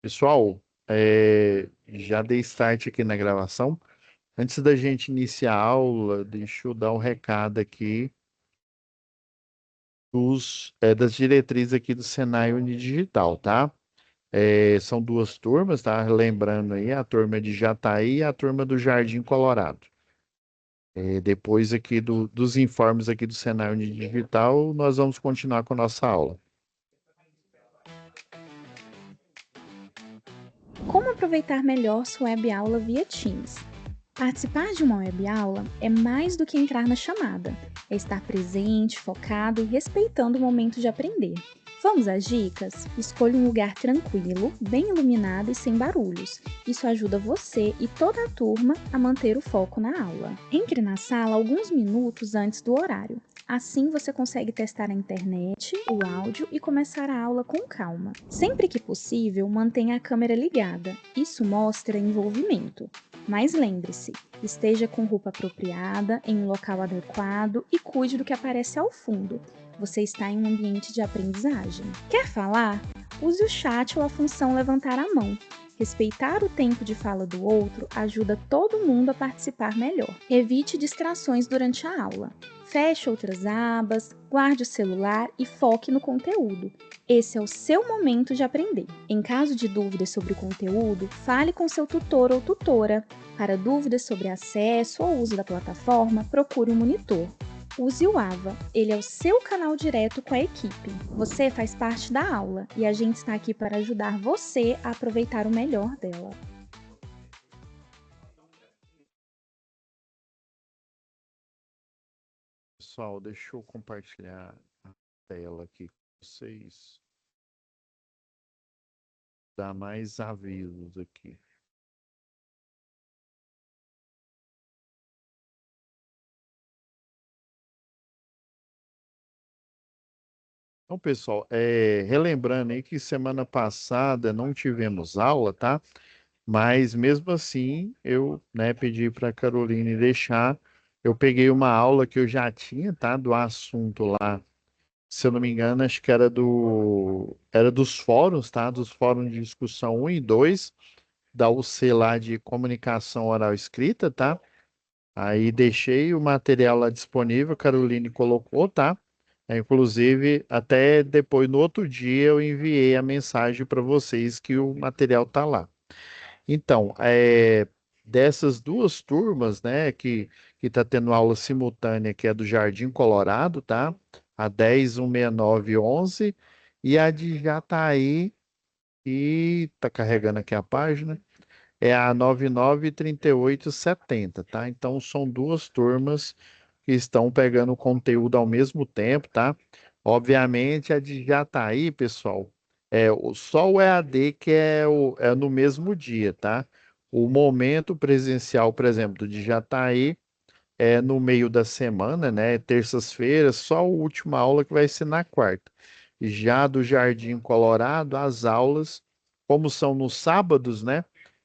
Pessoal, já dei start aqui na gravação. Antes da gente iniciar a aula, deixa eu dar um recado aqui das diretrizes aqui do Senai Unidigital, tá? São duas turmas, tá? Lembrando aí, a turma de Jataí e a turma do Jardim Colorado. Depois aqui dos informes aqui do Senai Unidigital, nós vamos continuar com a nossa aula. Como aproveitar melhor sua web aula via Teams? Participar de uma web aula é mais do que entrar na chamada, é estar presente, focado e respeitando o momento de aprender. Vamos às dicas? Escolha um lugar tranquilo, bem iluminado e sem barulhos. Isso ajuda você e toda a turma a manter o foco na aula. Entre na sala alguns minutos antes do horário. Assim você consegue testar a internet, o áudio e começar a aula com calma. Sempre que possível, mantenha a câmera ligada. Isso mostra envolvimento. Mas lembre-se, esteja com roupa apropriada, em um local adequado e cuide do que aparece ao fundo. Você está em um ambiente de aprendizagem. Quer falar? Use o chat ou a função levantar a mão. Respeitar o tempo de fala do outro ajuda todo mundo a participar melhor. Evite distrações durante a aula. Feche outras abas, guarde o celular e foque no conteúdo. Esse é o seu momento de aprender. Em caso de dúvidas sobre o conteúdo, fale com seu tutor ou tutora. Para dúvidas sobre acesso ou uso da plataforma, procure um monitor. Use o AVA, ele é o seu canal direto com a equipe. Você faz parte da aula e a gente está aqui para ajudar você a aproveitar o melhor dela. Pessoal, deixa eu compartilhar a tela aqui com vocês. Dar mais avisos aqui. Então, pessoal, relembrando aí que semana passada não tivemos aula, tá? Mas mesmo assim, eu, né, pedi para a Caroline deixar. Eu peguei uma aula que eu já tinha, tá? Do assunto lá. Se eu não me engano, acho que era dos fóruns, tá? Dos fóruns de discussão um e 2 da UC lá de comunicação oral escrita, tá? Aí deixei o material lá disponível, a Caroline colocou, tá? Inclusive, até depois, no outro dia, eu enviei a mensagem para vocês que o material tá lá. Então, dessas duas turmas, né, que tá tendo aula simultânea, que é do Jardim Colorado, tá? A 10, 169, 11, e a de Jataí, e tá carregando aqui a página, é a 99, 38, 70, tá? Então, são duas turmas que estão pegando o conteúdo ao mesmo tempo, tá? Obviamente, a de Jataí, pessoal, só o EAD que é no mesmo dia, tá? O momento presencial, por exemplo, do de Jataí é no meio da semana, né? Terças-feiras, só a última aula que vai ser na quarta. Já do Jardim Colorado, as aulas, como são nos sábados, né?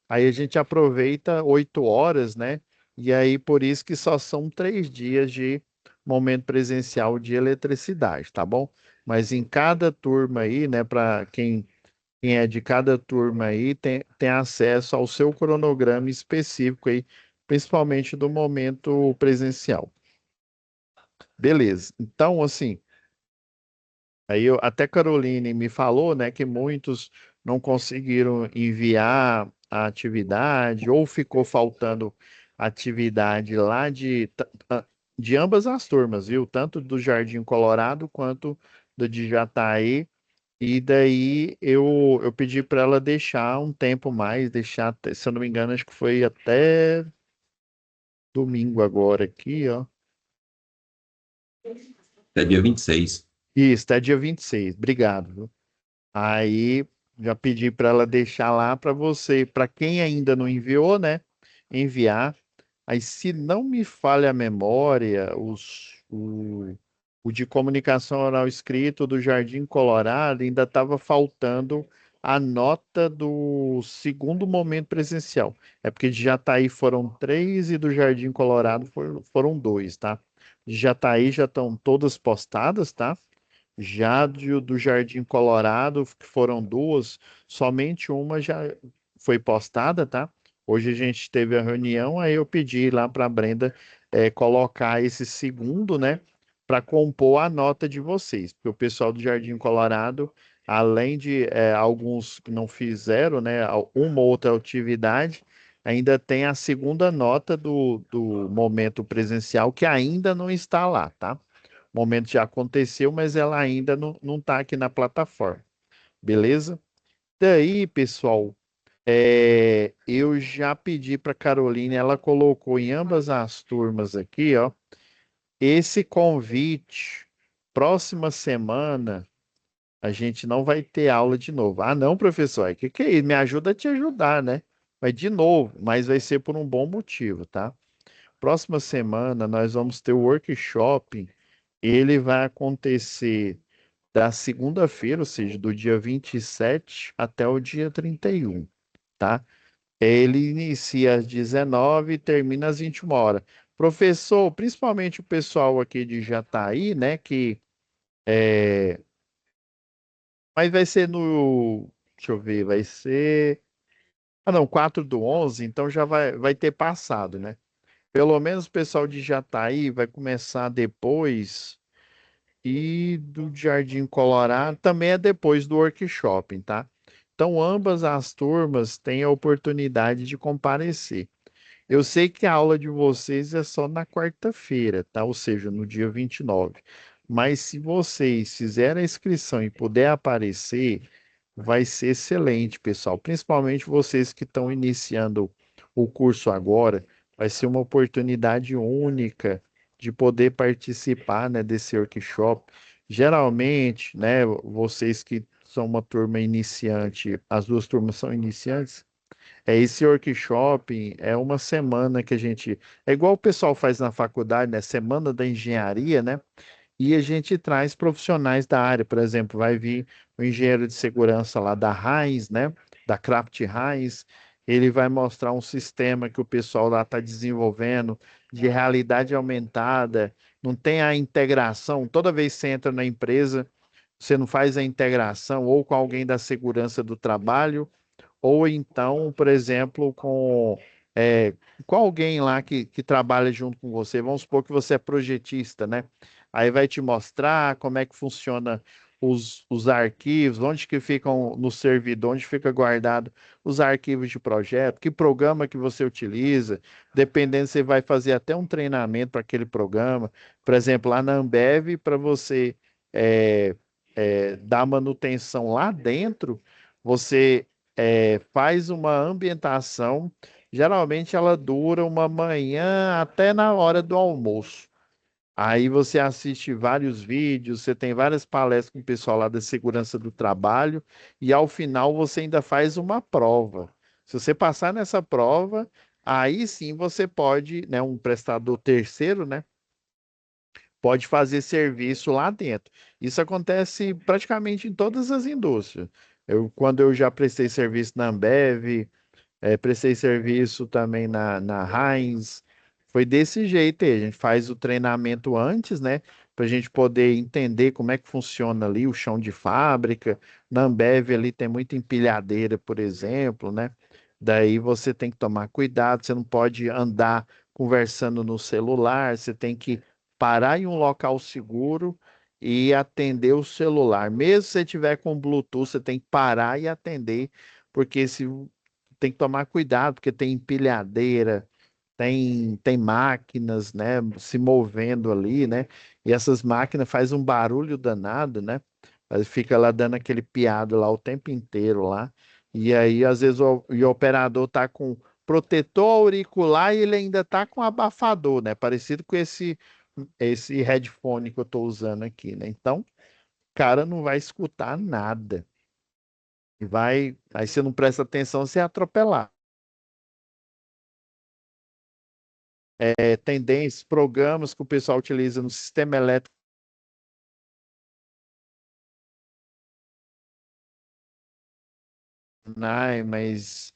Aí a gente aproveita 8 horas, né? E aí por isso que só são 3 dias de momento presencial de eletricidade, tá bom? Mas em cada turma aí, né? Para quem é de cada turma aí tem acesso ao seu cronograma específico aí, principalmente do momento presencial. Beleza. Então, assim, até Caroline me falou, né, que muitos não conseguiram enviar a atividade ou ficou faltando atividade lá de ambas as turmas, viu? Tanto do Jardim Colorado quanto do de Jataí. E daí eu pedi para ela deixar um tempo mais, se eu não me engano, acho que foi até domingo agora aqui, ó. Até dia 26. Isso, até dia 26. Obrigado, viu? Aí já pedi para ela deixar lá para você, para quem ainda não enviou, né? Enviar. Aí, se não me falha a memória, o de comunicação oral escrito do Jardim Colorado ainda estava faltando a nota do segundo momento presencial. É porque de Jataí foram 3 e do Jardim Colorado foram 2, tá? De Jataí já estão todas postadas, tá? Já do Jardim Colorado, que foram duas, somente uma já foi postada, tá? Hoje a gente teve a reunião, aí eu pedi lá para a Brenda colocar esse segundo, né, para compor a nota de vocês, porque o pessoal do Jardim Colorado, além de alguns que não fizeram, né, uma ou outra atividade, ainda tem a segunda nota do momento presencial que ainda não está lá, tá? O momento já aconteceu, mas ela ainda não está aqui na plataforma, beleza? Daí, pessoal, eu já pedi para Caroline, ela colocou em ambas as turmas aqui, ó, esse convite. Próxima semana a gente não vai ter aula de novo. Ah, não, professor, que é isso? Me ajuda a te ajudar, né? Mas de novo, mas vai ser por um bom motivo, tá? Próxima semana nós vamos ter o workshop. Ele vai acontecer da segunda-feira, ou seja, do dia 27 até o dia 31, tá? Ele inicia às 19 e termina às 21 horas. Professor, principalmente o pessoal aqui de Jataí, né, que mas vai ser no, deixa eu ver, vai ser, ah não, 4/11, então já vai ter passado, né? Pelo menos o pessoal de Jataí vai começar depois. E do Jardim Colorado também é depois do workshop, tá? Então, ambas as turmas têm a oportunidade de comparecer. Eu sei que a aula de vocês é só na quarta-feira, tá? Ou seja, no dia 29. Mas se vocês fizerem a inscrição e puder aparecer, vai ser excelente, pessoal. Principalmente vocês que estão iniciando o curso agora, vai ser uma oportunidade única de poder participar, né, desse workshop. Geralmente, né, vocês que são uma turma iniciante, as duas turmas são iniciantes, esse workshop é uma semana que a gente, é igual o pessoal faz na faculdade, né, semana da engenharia, né? E a gente traz profissionais da área, por exemplo, vai vir o engenheiro de segurança lá da Heinz, né? Da Kraft Heinz, ele vai mostrar um sistema que o pessoal lá está desenvolvendo de realidade aumentada, não tem a integração, toda vez que você entra na empresa, você não faz a integração ou com alguém da segurança do trabalho, ou então, por exemplo, é, com alguém lá que trabalha junto com você. Vamos supor que você é projetista, né? Aí vai te mostrar como é que funciona os arquivos, onde que ficam no servidor, onde fica guardado os arquivos de projeto, que programa que você utiliza, dependendo, você vai fazer até um treinamento para aquele programa. Por exemplo, lá na Ambev, para você é, dar manutenção lá dentro, você faz uma ambientação. Geralmente ela dura uma manhã até na hora do almoço. Aí você assiste vários vídeos, você tem várias palestras com o pessoal lá da segurança do trabalho, e ao final você ainda faz uma prova. Se você passar nessa prova, aí sim você pode, né, um prestador terceiro, né, pode fazer serviço lá dentro. Isso acontece praticamente em todas as indústrias. Quando eu já prestei serviço na Ambev, prestei serviço também na Heinz. Foi desse jeito aí. A gente faz o treinamento antes, né? Para a gente poder entender como é que funciona ali o chão de fábrica. Na Ambev ali tem muita empilhadeira, por exemplo, né? Daí você tem que tomar cuidado, você não pode andar conversando no celular, você tem que parar em um local seguro e atender o celular. Mesmo se você tiver com Bluetooth, você tem que parar e atender, porque se tem que tomar cuidado, porque tem empilhadeira, tem máquinas, né, se movendo ali, né? E essas máquinas fazem um barulho danado, né? Fica lá dando aquele piado lá o tempo inteiro lá. E aí, às vezes, o operador tá com protetor auricular e ele ainda tá com abafador, né? Parecido com esse headphone que eu tô usando aqui, né? Então, o cara não vai escutar nada. E vai, aí você não presta atenção, você é atropelado. Tendências, programas que o pessoal utiliza no sistema elétrico, né? Mas,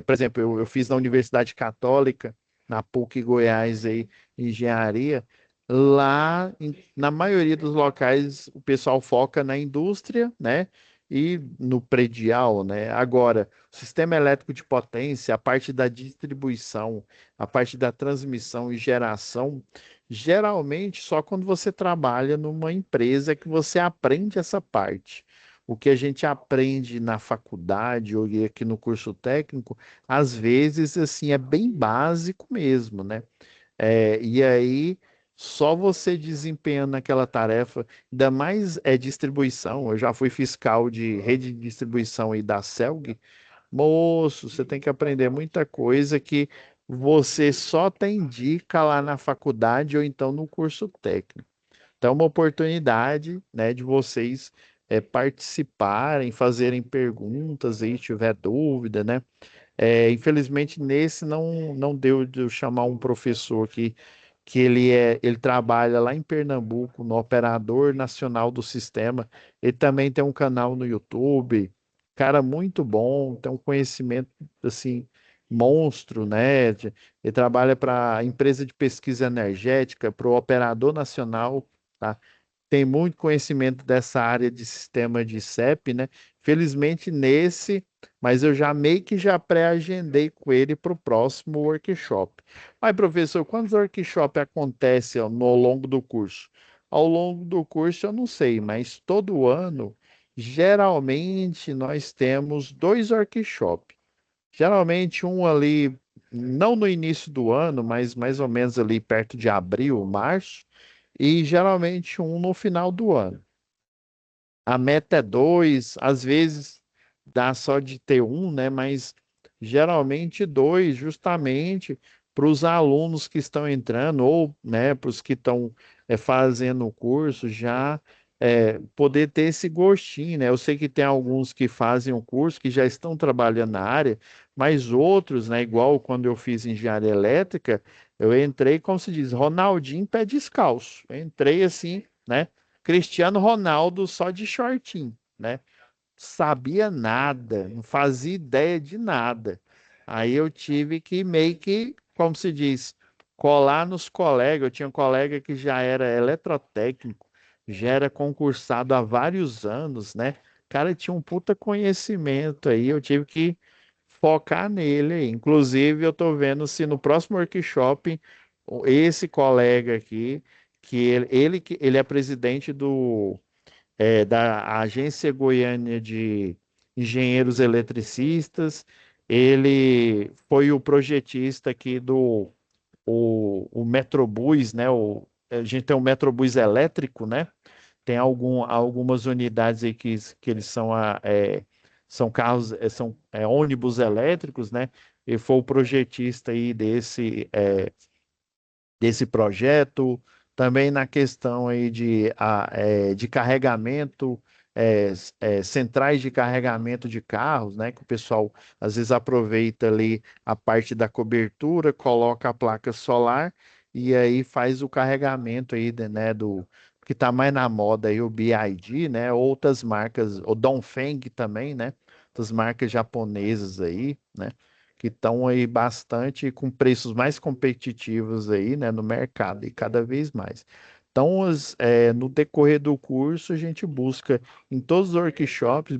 por exemplo, eu fiz na Universidade Católica, na PUC Goiás, aí, engenharia. Lá, na maioria dos locais, o pessoal foca na indústria, né? E no predial, né? Agora, o sistema elétrico de potência, a parte da distribuição, a parte da transmissão e geração, geralmente só quando você trabalha numa empresa que você aprende essa parte. O que a gente aprende na faculdade ou aqui no curso técnico, às vezes, assim, é bem básico mesmo, né? E aí, só você desempenhando aquela tarefa, ainda mais distribuição. Eu já fui fiscal de rede de distribuição aí da Celg. Moço, você tem que aprender muita coisa que você só tem dica lá na faculdade ou então no curso técnico. Então, é uma oportunidade, né, de vocês participarem, fazerem perguntas aí, se tiver dúvida, né? Infelizmente, nesse não deu de eu chamar um professor que ele trabalha lá em Pernambuco, no Operador Nacional do Sistema. Ele também tem um canal no YouTube, cara muito bom, tem um conhecimento assim monstro, né? Ele trabalha para a empresa de pesquisa energética, para o Operador Nacional, tá? Tem muito conhecimento dessa área de sistema de CEP, né? Felizmente nesse, mas eu já meio que já pré-agendei com ele para o próximo workshop. Mas, professor, quantos workshops acontecem ó, no ao longo do curso? Ao longo do curso eu não sei, mas todo ano, geralmente nós temos dois workshops. Geralmente um ali, não no início do ano, mas mais ou menos ali perto de abril, março, e geralmente um no final do ano. A meta é dois, às vezes dá só de ter um, né? Mas geralmente dois, justamente para os alunos que estão entrando, ou né, para os que estão fazendo o curso, já poder ter esse gostinho, né? Eu sei que tem alguns que fazem o curso, que já estão trabalhando na área, mas outros, né, igual quando eu fiz engenharia elétrica, eu entrei, como se diz, Ronaldinho pé descalço. Eu entrei assim, né? Cristiano Ronaldo só de shortinho, né? Sabia nada, não fazia ideia de nada. Aí eu tive que meio que, como se diz, colar nos colegas. Eu tinha um colega que já era eletrotécnico, já era concursado há vários anos, né? O cara tinha um puta conhecimento aí, eu tive que focar nele aí. Inclusive, eu tô vendo se no próximo workshop, esse colega aqui, que ele é presidente da Agência Goiânia de Engenheiros Eletricistas. Ele foi o projetista aqui do o Metrobus, né? A gente tem um Metrobus elétrico, né? Tem algumas unidades aí que eles são carros, são ônibus elétricos, né? Ele foi o projetista aí desse projeto, também na questão aí de carregamento, centrais de carregamento de carros, né, que o pessoal às vezes aproveita ali a parte da cobertura, coloca a placa solar e aí faz o carregamento aí, né, do que está mais na moda aí, o BYD, né, outras marcas, o Dongfeng também, né, outras marcas japonesas aí, né, que estão aí bastante com preços mais competitivos aí, né, no mercado e cada vez mais. Então, no decorrer do curso, a gente busca em todos os workshops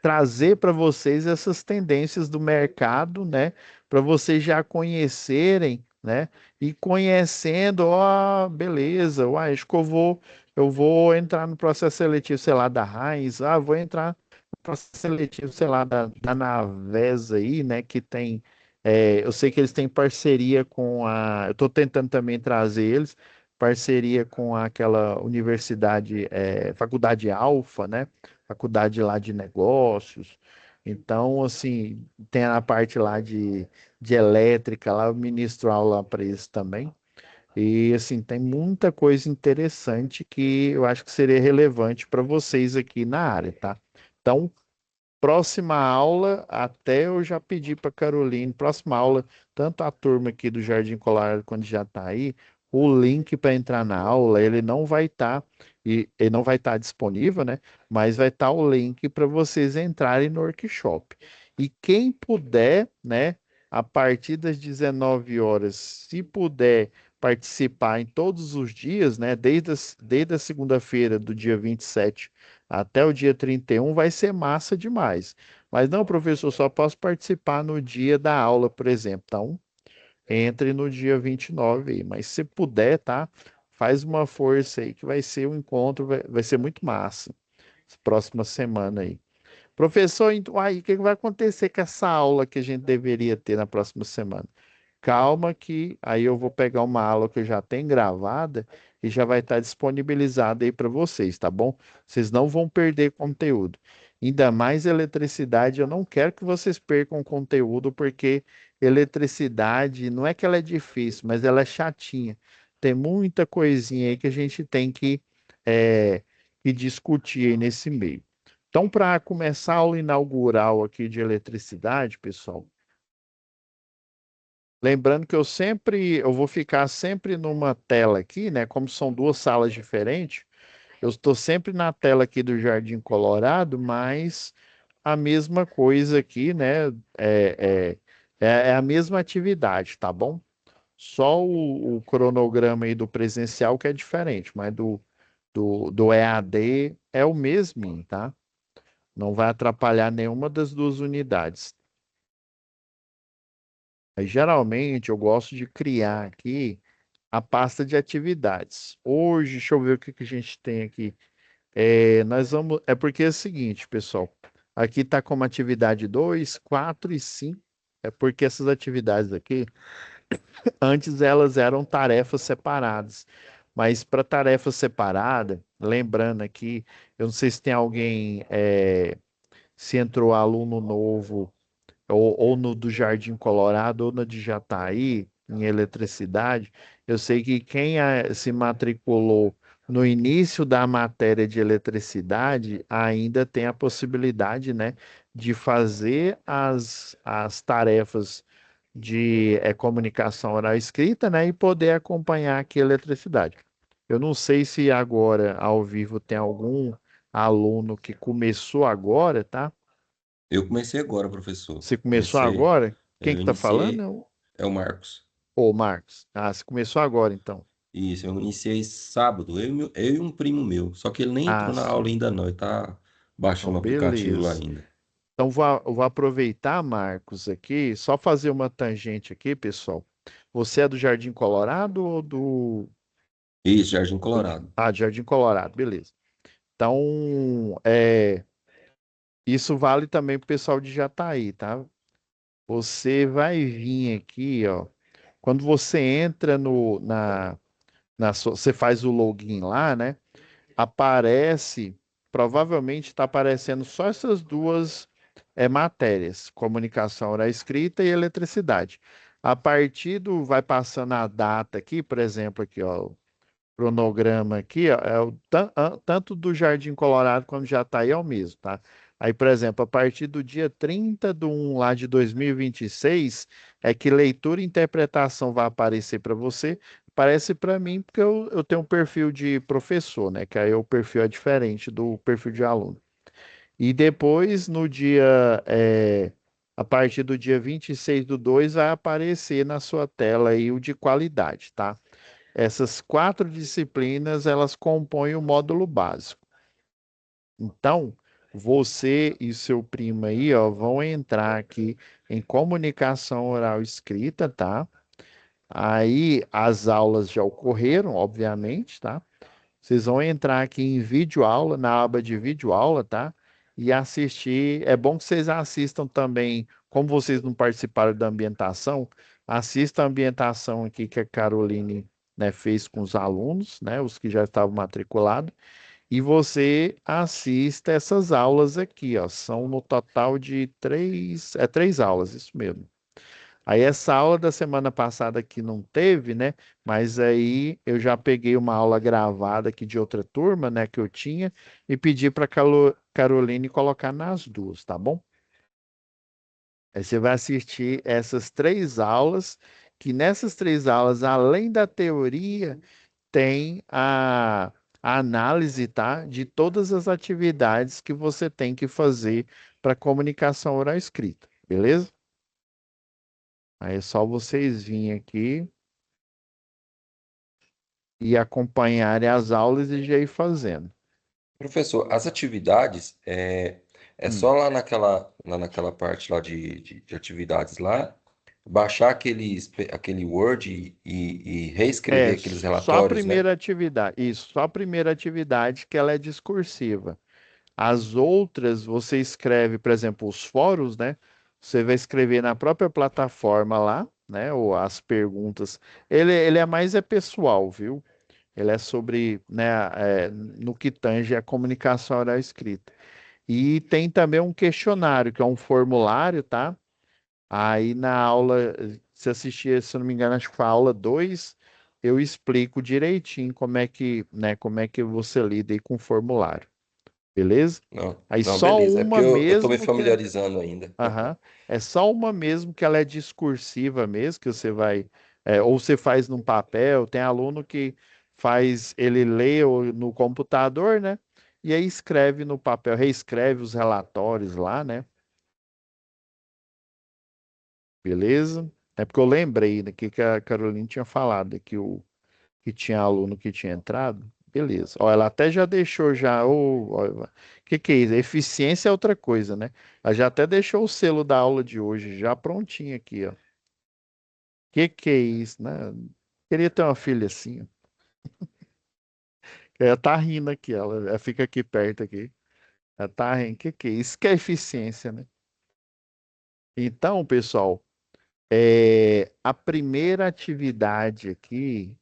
trazer para vocês essas tendências do mercado, né, para vocês já conhecerem, né, e conhecendo, ó, beleza, uai, acho que eu vou entrar no processo seletivo, sei lá, da Heinz, vou entrar processo seletivo, sei lá, da Navés aí, né, que tem, eu sei que eles têm parceria eu estou tentando também trazer eles, parceria com aquela universidade, Faculdade Alfa, né, faculdade lá de negócios, então, assim, tem a parte lá de elétrica, lá eu ministro aula para eles também, e, assim, tem muita coisa interessante que eu acho que seria relevante para vocês aqui na área, tá? Então, próxima aula, até eu já pedi para Caroline, próxima aula, tanto a turma aqui do Jardim Colorado quando já está aí, o link para entrar na aula, ele não vai estar e ele não vai estar disponível, né? Mas vai estar o link para vocês entrarem no workshop. E quem puder, né, a partir das 19 horas, se puder participar em todos os dias, né? Desde a segunda-feira do dia 27 até o dia 31, vai ser massa demais. Mas não, professor, só posso participar no dia da aula, por exemplo. Então, entre no dia 29 aí. Mas se puder, tá? Faz uma força aí que vai ser um encontro, vai ser muito massa. Próxima semana aí. Professor, então, aí, o que que vai acontecer com essa aula que a gente deveria ter na próxima semana? Calma que aí eu vou pegar uma aula que eu já tenho gravada e já vai estar disponibilizada aí para vocês, tá bom? Vocês não vão perder conteúdo. Ainda mais eletricidade, eu não quero que vocês percam conteúdo, porque eletricidade não é que ela é difícil, mas ela é chatinha. Tem muita coisinha aí que a gente tem é, que discutir aí nesse meio. Então, para começar a aula inaugural aqui de eletricidade, pessoal, lembrando que eu vou ficar sempre numa tela aqui, né? Como são duas salas diferentes, eu estou sempre na tela aqui do Jardim Colorado, mas a mesma coisa aqui, né? É, é a mesma atividade, tá bom? Só o cronograma aí do presencial que é diferente, mas do EAD é o mesmo, tá? Não vai atrapalhar nenhuma das duas unidades. Aí, geralmente eu gosto de criar aqui a pasta de atividades. Hoje, deixa eu ver o que que a gente tem aqui. É porque é o seguinte, pessoal. Aqui está como atividade 2, 4 e 5. É porque essas atividades aqui, antes elas eram tarefas separadas. Mas para tarefa separada, lembrando aqui, eu não sei se tem alguém, se entrou aluno novo ou no do Jardim Colorado, ou no de Jataí, em eletricidade, eu sei que quem se matriculou no início da matéria de eletricidade ainda tem a possibilidade, né, de fazer as tarefas de comunicação oral e escrita, né, e poder acompanhar aqui a eletricidade. Eu não sei se agora, ao vivo, tem algum aluno que começou agora, tá? Eu comecei agora, professor. Você começou Comecei, agora? Quem eu que tá falando? iniciei, é o Marcos. Ô, Marcos. Ah, você começou agora, então. Isso, eu iniciei sábado, eu e um primo meu. Só que ele nem Ah, entrou na aula sim. ainda não, ele tá Então, baixando o aplicativo lá beleza. ainda. Então, eu vou aproveitar, Marcos, aqui, só fazer uma tangente aqui, pessoal. Você é do Jardim Colorado ou Isso, Jardim Colorado. Ah, do Jardim Colorado, beleza. Então, isso vale também para o pessoal de Jataí, tá? Você vai vir aqui, ó. Quando você entra você faz o login lá, né? Aparece, provavelmente está aparecendo só essas duas matérias, comunicação oral escrita e eletricidade. A partir do, vai passando a data aqui, por exemplo, aqui, ó, o cronograma aqui, ó, tanto do Jardim Colorado quanto já está aí é o mesmo, tá? Aí, por exemplo, a partir do dia 30/1 lá de 2026, é que leitura e interpretação vai aparecer para você. Parece para mim, porque eu tenho um perfil de professor, né? Que aí o perfil é diferente do perfil de aluno. E depois, a partir do dia 26/2, vai aparecer na sua tela aí o de qualidade, tá? Essas quatro disciplinas, elas compõem o módulo básico. Então, você e seu primo aí, ó, vão entrar aqui em comunicação oral e escrita, tá? Aí as aulas já ocorreram, obviamente, tá? Vocês vão entrar aqui em vídeo aula, na aba de vídeo aula, tá? E assistir. É bom que vocês assistam também, como vocês não participaram da ambientação, assistam a ambientação aqui que a Caroline, né, fez com os alunos, né, os que já estavam matriculados, e você assista essas aulas aqui, ó. São no total de três aulas, isso mesmo. Aí essa aula da semana passada que não teve, né? Mas aí eu já peguei uma aula gravada aqui de outra turma, né, que eu tinha, e pedi para Caroline colocar nas duas, tá bom? Aí você vai assistir essas três aulas, que nessas três aulas, além da teoria, tem a análise, tá? De todas as atividades que você tem que fazer para comunicação oral e escrita, beleza? Aí é só vocês virem aqui. e acompanharem as aulas e já ir fazendo. Professor, as atividades é Hum. só lá naquela parte lá de atividades lá, baixar aquele Word e É, reescrever aqueles só a relatórios, né? primeira atividade. Isso, só a primeira atividade que ela é discursiva. As outras você escreve, por exemplo, os fóruns, né? Você vai escrever na própria plataforma lá, né? Ou as perguntas. Ele é mais pessoal, viu? Ele é sobre, né, no que tange a comunicação oral e escrita. E tem também um questionário, que é um formulário, tá? Aí na aula, se assistir, se eu não me engano, acho que foi a aula 2, eu explico direitinho como é que, né, como é que você lida aí com o formulário, beleza? Não, Aí não, só beleza. É porque uma eu tô me mesmo familiarizando ainda. aham, é só uma mesmo que ela é discursiva mesmo, que você vai, ou você faz num papel, tem aluno que faz, ele lê no computador, né? E aí escreve no papel, reescreve os relatórios lá, né? Beleza? É porque eu lembrei daqui que a Carolina tinha falado que tinha aluno que tinha entrado. Beleza. Ó, ela até já deixou já o que é isso? Eficiência é outra coisa, né? Ela já até deixou o selo da aula de hoje já prontinho aqui, ó. Que é isso, né? Queria ter uma filha assim, ó. Ela tá rindo aqui, ela fica aqui perto aqui. Ela tá rindo. Que é isso? Isso que é eficiência, né? Então, pessoal, a primeira atividade aqui,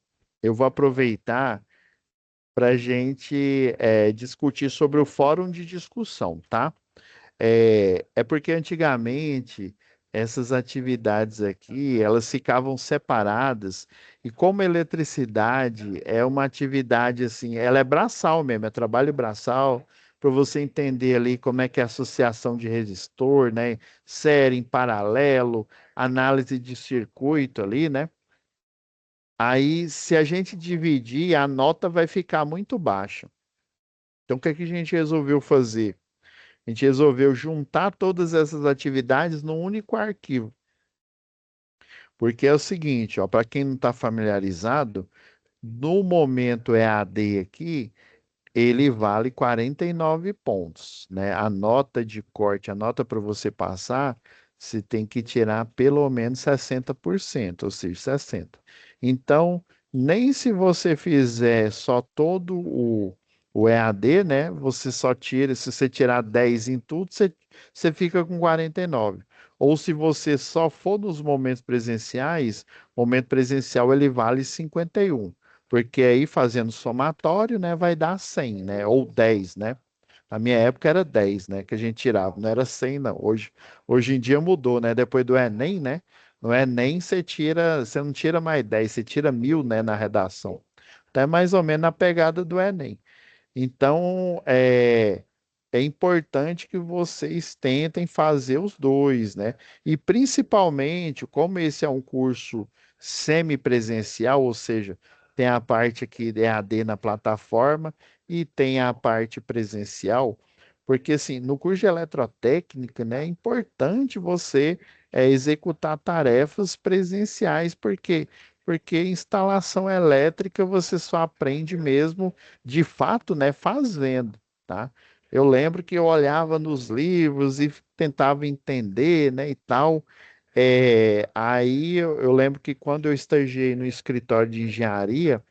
eu vou aproveitar para a gente discutir sobre o fórum de discussão, tá? É porque antigamente essas atividades aqui, elas ficavam separadas, e como a eletricidade é uma atividade assim, ela é braçal mesmo, é trabalho braçal, para você entender ali como é que é a associação de resistor, né? Série em paralelo, análise de circuito ali, né? Aí, se a gente dividir, a nota vai ficar muito baixa. Então, o que é que a gente resolveu fazer? A gente resolveu juntar todas essas atividades num único arquivo. Porque é o seguinte, ó, para quem não está familiarizado, no momento EAD aqui, ele vale 49 pontos, né? A nota de corte, a nota para você passar, você tem que tirar pelo menos 60%, ou seja, 60. Então, nem se você fizer só todo o EAD, né? Você só tira, se você tirar 10 em tudo, você fica com 49. Ou se você só for nos momentos presenciais, o momento presencial ele vale 51. Porque aí fazendo somatório, né, vai dar 100, né, ou 10, né? Na minha época era 10, né, que a gente tirava, não era 100 não. Hoje em dia mudou, né? Depois do Enem, né? No Enem você não tira mais 10, você tira 1.000, né, na redação. Até mais ou menos na pegada do Enem. Então, é importante que vocês tentem fazer os dois, né? E principalmente, como esse é um curso semipresencial, ou seja, tem a parte aqui de EAD na plataforma e tem a parte presencial, porque assim, no curso de eletrotécnica, né, é importante você executar tarefas presenciais, porque instalação elétrica você só aprende mesmo de fato, né, fazendo, tá? Eu lembro que eu olhava nos livros e tentava entender, né, e tal. Aí eu lembro que quando eu estagiei no escritório de engenharia,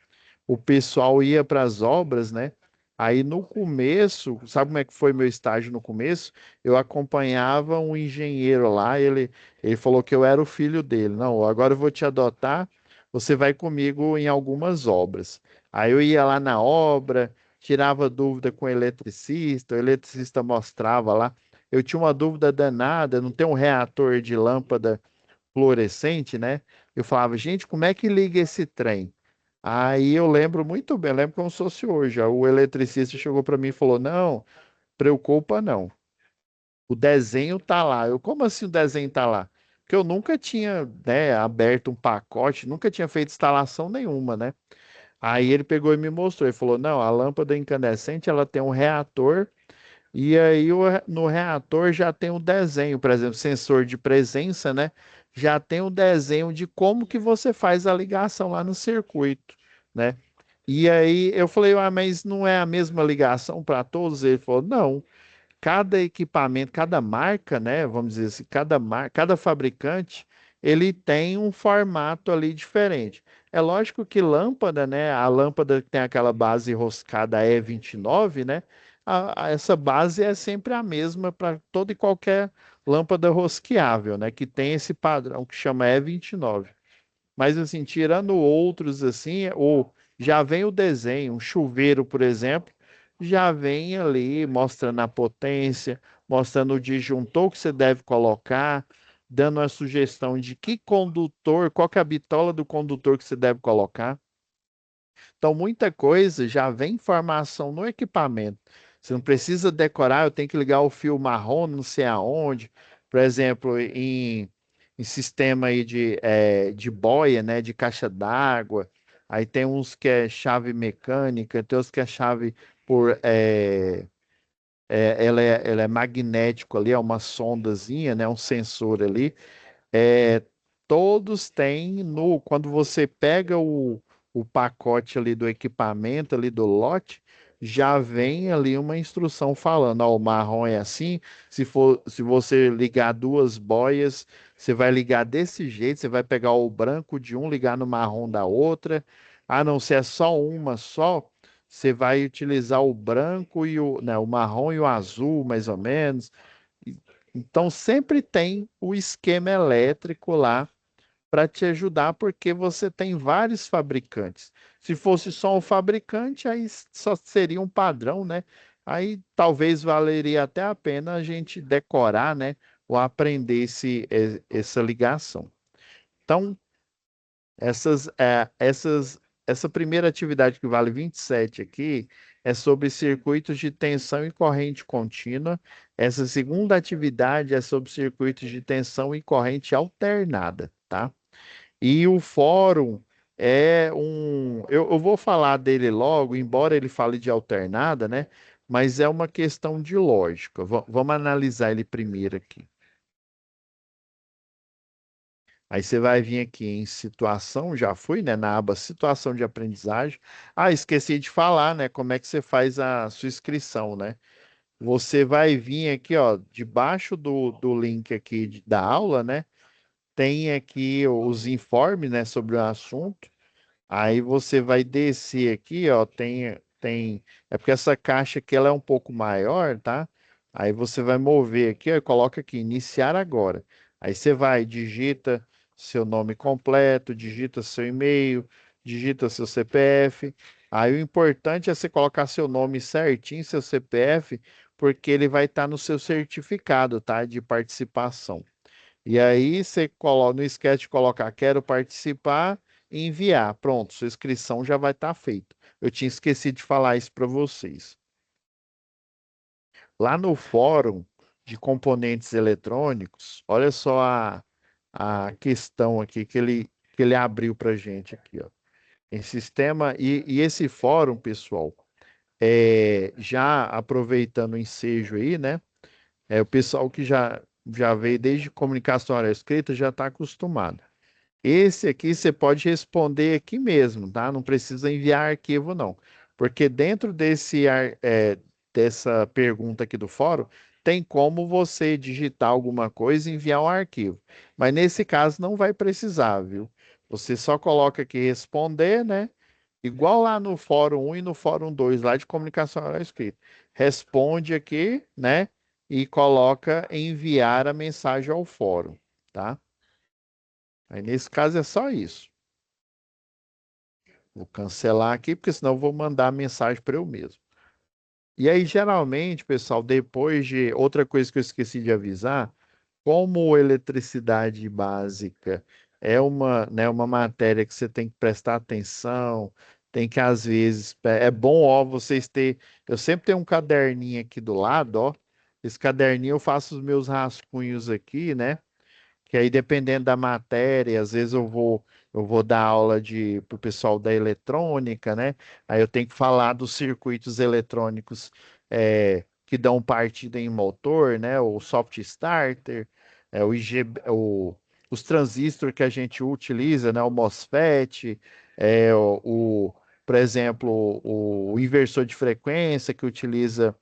o pessoal ia para as obras, né? Aí no começo, sabe como é que foi meu estágio no começo? Eu acompanhava um engenheiro lá, ele falou que eu era o filho dele. Não, agora eu vou te adotar, você vai comigo em algumas obras. Aí eu ia lá na obra, tirava dúvida com o eletricista mostrava lá. Eu tinha uma dúvida danada, não tem um reator de lâmpada fluorescente, né? Eu falava, gente, como é que liga esse trem? Aí eu lembro muito bem, eu lembro como se fosse hoje. O eletricista chegou para mim e falou: Não, preocupa não. O desenho tá lá. Eu, como assim o desenho tá lá? Porque eu nunca tinha, né, aberto um pacote, nunca tinha feito instalação nenhuma, né? Aí ele pegou e me mostrou. Ele falou: Não, a lâmpada incandescente ela tem um reator. E aí no reator já tem um desenho, por exemplo, sensor de presença, né? Já tem um desenho de como que você faz a ligação lá no circuito, né? E aí eu falei, ah, mas não é a mesma ligação para todos? Ele falou, não. Cada equipamento, cada marca, né? Vamos dizer assim, cada fabricante, ele tem um formato ali diferente. É lógico que lâmpada, né? A lâmpada que tem aquela base roscada E29, né? Essa base é sempre a mesma para toda e qualquer lâmpada rosqueável, né? Que tem esse padrão que chama E29. Mas assim, tirando outros assim, ou já vem o desenho, um chuveiro, por exemplo, já vem ali mostrando a potência, mostrando o disjuntor que você deve colocar, dando a sugestão de que condutor, qual que é a bitola do condutor que você deve colocar. Então, muita coisa já vem informação no equipamento. Você não precisa decorar, eu tenho que ligar o fio marrom, não sei aonde. Por exemplo, em sistema aí de boia, né, de caixa d'água. Aí tem uns que é chave mecânica, tem outros que é chave por... ela é magnético ali, é uma sondazinha, né, um sensor ali. É, todos têm no quando você pega o pacote ali do equipamento ali do lote, já vem ali uma instrução falando, ó, o marrom é assim, se você ligar duas boias, você vai ligar desse jeito, você vai pegar o branco de um, ligar no marrom da outra. Ah, não, se é só uma só, você vai utilizar o branco e o marrom e o azul, mais ou menos. Então, sempre tem o esquema elétrico lá para te ajudar, porque você tem vários fabricantes. Se fosse só um fabricante, aí só seria um padrão, né? Aí talvez valeria até a pena a gente decorar, né? Ou aprender essa ligação. Então, essa primeira atividade que vale 27 aqui é sobre circuitos de tensão e corrente contínua. Essa segunda atividade é sobre circuitos de tensão e corrente alternada, tá? E o fórum é um. Eu vou falar dele logo, embora ele fale de alternada, né? Mas é uma questão de lógica. Vamos analisar ele primeiro aqui. Aí você vai vir aqui em situação, já fui, né, na aba situação de aprendizagem. Ah, esqueci de falar, né, como é que você faz a sua inscrição, né? Você vai vir aqui, ó, debaixo do link aqui da aula, né? Tem aqui os informes, né, sobre o assunto. Aí você vai descer aqui, ó, é porque essa caixa aqui ela é um pouco maior, tá? Aí você vai mover aqui, ó, e coloca aqui, iniciar agora. Aí você vai, digita seu nome completo, digita seu e-mail, digita seu CPF. Aí o importante é você colocar seu nome certinho, seu CPF, porque ele vai estar no seu certificado, tá? De participação. E aí você coloca, não esquece de colocar quero participar e enviar. Pronto, sua inscrição já vai estar feita. Eu tinha esquecido de falar isso para vocês. Lá no fórum de componentes eletrônicos, olha só a questão aqui que ele abriu para gente aqui, ó. Em sistema e esse fórum, pessoal, já aproveitando o ensejo aí, né? O pessoal que já veio desde comunicação oral escrita já está acostumado. Esse aqui você pode responder aqui mesmo, tá? Não precisa enviar arquivo, não. Porque dentro dessa pergunta aqui do fórum, tem como você digitar alguma coisa e enviar um arquivo. Mas nesse caso não vai precisar, viu? Você só coloca aqui responder, né? Igual lá no fórum 1 e no fórum 2 lá de comunicação oral escrita. Responde aqui, né? E coloca enviar a mensagem ao fórum, tá? Aí nesse caso é só isso. Vou cancelar aqui, porque senão eu vou mandar a mensagem para eu mesmo. E aí, geralmente, pessoal, depois de. Outra coisa que eu esqueci de avisar, como eletricidade básica é uma matéria que você tem que prestar atenção, tem que, às vezes, é bom, ó, vocês ter. Eu sempre tenho um caderninho aqui do lado, ó. Esse caderninho eu faço os meus rascunhos aqui, né? Que aí dependendo da matéria, às vezes eu vou dar aula para o pessoal da eletrônica, né? Aí eu tenho que falar dos circuitos eletrônicos que dão partida em motor, né? O soft starter, o os transistores que a gente utiliza, né? O MOSFET, é, o, por exemplo, o inversor de frequência que utiliza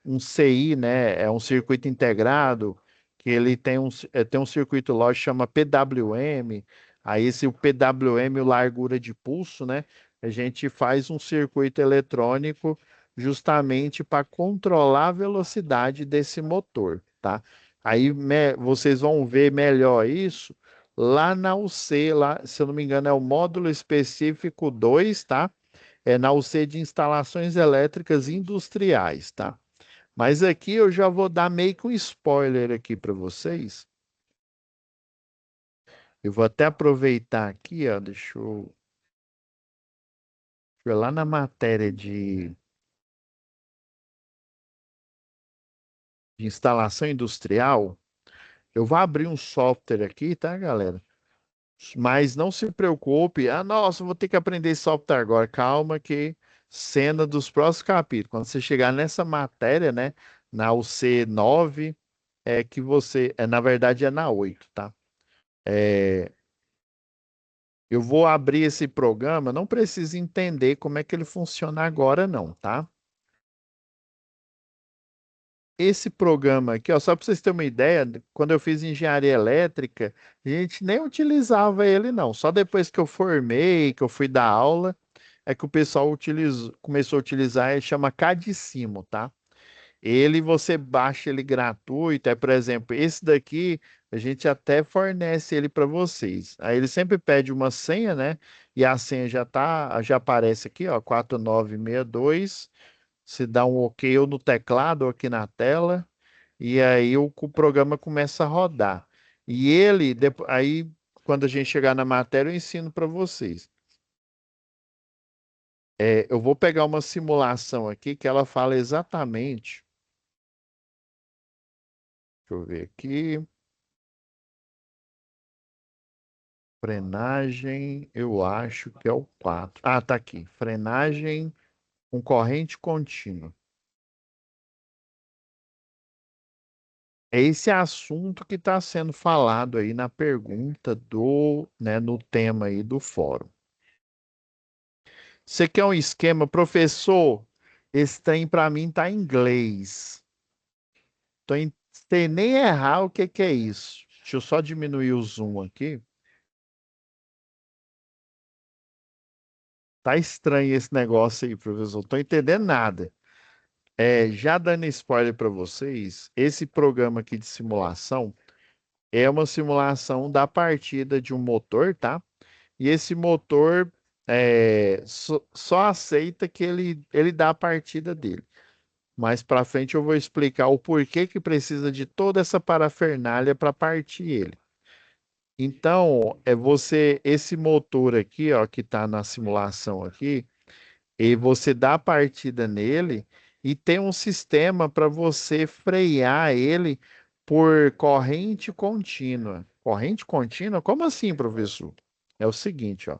um CI, né? É um circuito integrado, que ele tem um circuito lógico que chama PWM. Aí esse o PWM, o largura de pulso, né? A gente faz um circuito eletrônico justamente para controlar a velocidade desse motor, tá? Aí vocês vão ver melhor isso lá na UC, lá, se eu não me engano, é o módulo específico 2, tá? É na UC de instalações elétricas industriais, tá? Mas aqui eu já vou dar meio que um spoiler aqui para vocês. Eu vou até aproveitar aqui, ó, deixa eu ir lá na matéria de instalação industrial. Eu vou abrir um software aqui, tá, galera? Mas não se preocupe. Ah, nossa, vou ter que aprender esse software agora. Calma que cena dos próximos capítulos. Quando você chegar nessa matéria, né, na UC9, é que você, na verdade é na 8, tá? É, eu vou abrir esse programa, não precisa entender como é que ele funciona agora não, tá? Esse programa aqui, ó, só para vocês terem uma ideia, quando eu fiz engenharia elétrica, a gente nem utilizava ele não. Só depois que eu formei, que eu fui dar aula, é que o pessoal começou a utilizar, ele chama Cadissimo, tá? Ele você baixa ele gratuito, por exemplo, esse daqui a gente até fornece ele para vocês. Aí ele sempre pede uma senha, né? E a senha já aparece aqui, ó, 4962. Se dá um OK ou no teclado ou aqui na tela, e aí o programa começa a rodar. E ele, aí quando a gente chegar na matéria, eu ensino para vocês. Eu vou pegar uma simulação aqui que ela fala exatamente. Deixa eu ver aqui. Frenagem, eu acho que é o 4. Ah, tá aqui. Frenagem com corrente contínua. É esse assunto que está sendo falado aí na pergunta né, no tema aí do fórum. Você quer um esquema, professor? Esse trem para mim tá em inglês. Sem nem errar o que que é isso. Deixa eu só diminuir o zoom aqui. Tá estranho esse negócio aí, professor. Não tô entendendo nada. Já dando spoiler para vocês, esse programa aqui de simulação é uma simulação da partida de um motor, tá? E esse motor só aceita que ele dá a partida dele. Mais para frente eu vou explicar o porquê que precisa de toda essa parafernália para partir ele. Então, esse motor aqui, ó, que está na simulação aqui, e você dá a partida nele e tem um sistema para você frear ele por corrente contínua. Corrente contínua? Como assim, professor? É o seguinte, ó.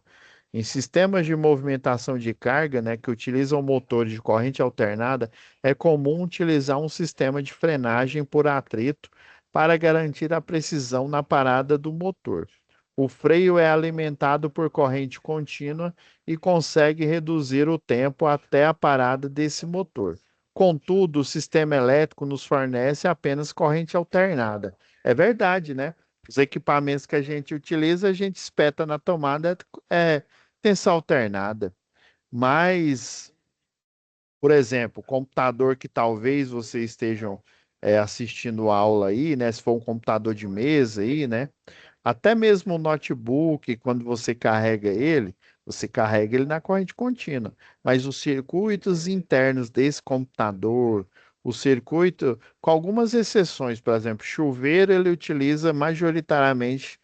Em sistemas de movimentação de carga, né, que utilizam motores de corrente alternada, é comum utilizar um sistema de frenagem por atrito para garantir a precisão na parada do motor. O freio é alimentado por corrente contínua e consegue reduzir o tempo até a parada desse motor. Contudo, o sistema elétrico nos fornece apenas corrente alternada. É verdade, né? Os equipamentos que a gente utiliza, a gente espeta na tomada, tensão alternada. Mas, por exemplo, computador que talvez vocês estejam assistindo aula aí, né? Se for um computador de mesa aí, né? Até mesmo o notebook, quando você carrega ele na corrente contínua. Mas os circuitos internos desse computador, o circuito, com algumas exceções, por exemplo, chuveiro, ele utiliza majoritariamente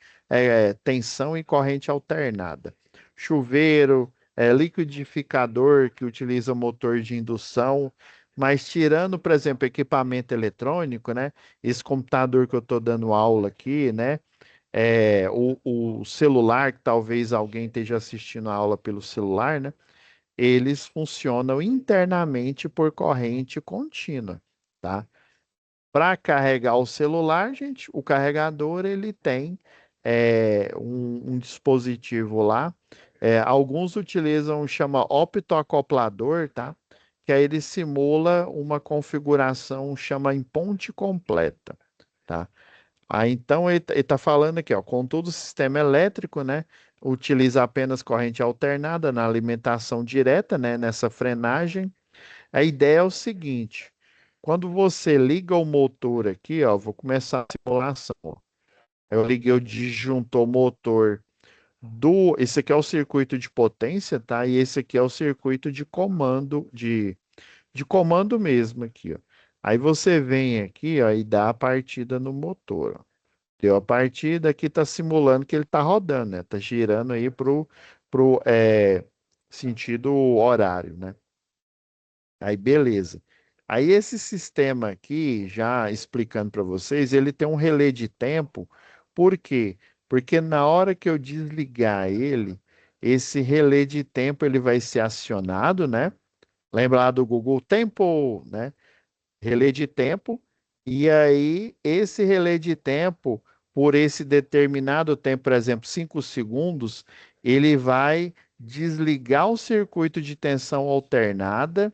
tensão e corrente alternada. Chuveiro, liquidificador, que utiliza motor de indução. Mas tirando, por exemplo, equipamento eletrônico, né? Esse computador que eu estou dando aula aqui, né? O celular, que talvez alguém esteja assistindo a aula pelo celular, né? Eles funcionam internamente por corrente contínua, tá? Para carregar o celular, gente, o carregador ele tem um dispositivo lá Alguns utilizam, chama optoacoplador, tá? Que aí ele simula uma configuração, chama em ponte completa, tá? Aí então ele tá falando aqui, ó, contudo, o sistema elétrico, né, utiliza apenas corrente alternada na alimentação direta, né, nessa frenagem. A ideia é o seguinte: quando você liga o motor aqui, ó, vou começar a simulação, ó. Eu liguei o disjuntor motor esse aqui é o circuito de potência, tá? E esse aqui é o circuito de comando, de comando mesmo aqui, ó. Aí você vem aqui, ó, e dá a partida no motor, ó. Deu a partida, aqui tá simulando que ele tá rodando, né? Tá girando aí pro sentido horário, né? Aí beleza. Aí esse sistema aqui, já explicando para vocês, ele tem um relé de tempo. Por quê? Porque na hora que eu desligar ele, esse relé de tempo ele vai ser acionado, né? Lembra lá do Google Tempo, né? Relé de tempo. E aí esse relé de tempo, por esse determinado tempo, por exemplo, 5 segundos, ele vai desligar o circuito de tensão alternada,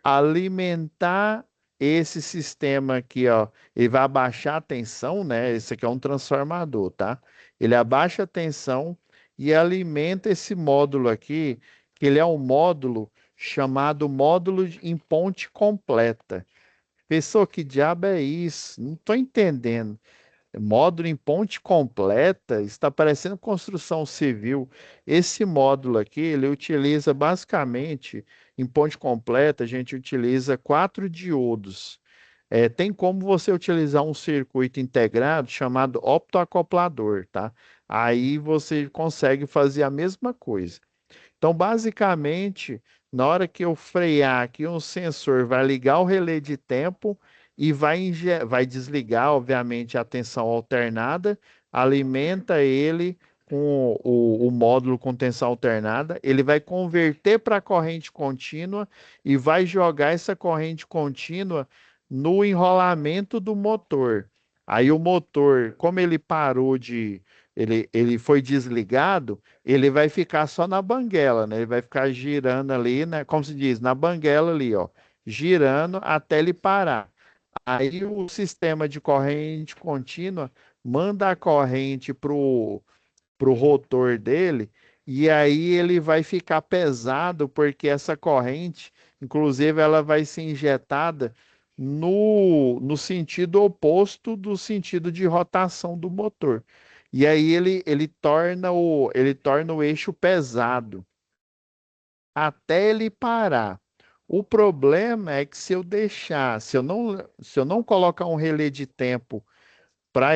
alimentar esse sistema aqui, ó. Ele vai abaixar a tensão, né? Esse aqui é um transformador, tá? Ele abaixa a tensão e alimenta esse módulo aqui, que ele é um módulo chamado em ponte completa. Pessoal, que diabo é isso? Não estou entendendo. Módulo em ponte completa, está parecendo construção civil. Esse módulo aqui, ele utiliza basicamente, em ponte completa, a gente utiliza quatro diodos. Tem como você utilizar um circuito integrado chamado optoacoplador, tá? Aí você consegue fazer a mesma coisa. Então, basicamente, na hora que eu frear aqui, um sensor vai ligar o relé de tempo e vai desligar, obviamente, a tensão alternada, alimenta ele com o módulo com tensão alternada, ele vai converter para corrente contínua e vai jogar essa corrente contínua no enrolamento do motor. Aí o motor, como ele parou de, ele foi desligado, ele vai ficar só na banguela, né? Ele vai ficar girando ali, né? Como se diz, na banguela ali, ó, girando até ele parar. Aí o sistema de corrente contínua manda a corrente pro rotor dele, e aí ele vai ficar pesado, porque essa corrente, inclusive, ela vai ser injetada no sentido oposto do sentido de rotação do motor. E aí ele torna o eixo pesado até ele parar. O problema é que se eu deixar, se eu não colocar um relé de tempo para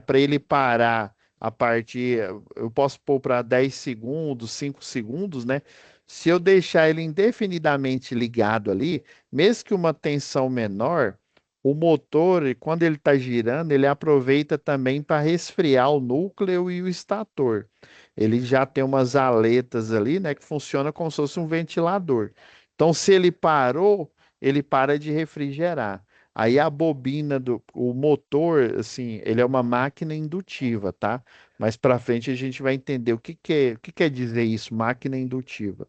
para ele parar a partir, eu posso pôr para 10 segundos, 5 segundos, né? Se eu deixar ele indefinidamente ligado ali, mesmo que uma tensão menor, o motor, quando ele está girando, ele aproveita também para resfriar o núcleo e o estator. Ele já tem umas aletas ali, né, que funciona como se fosse um ventilador. Então, se ele parou, ele para de refrigerar. Aí a bobina o motor, assim, ele é uma máquina indutiva, tá? Mas para frente a gente vai entender o que quer dizer isso, máquina indutiva.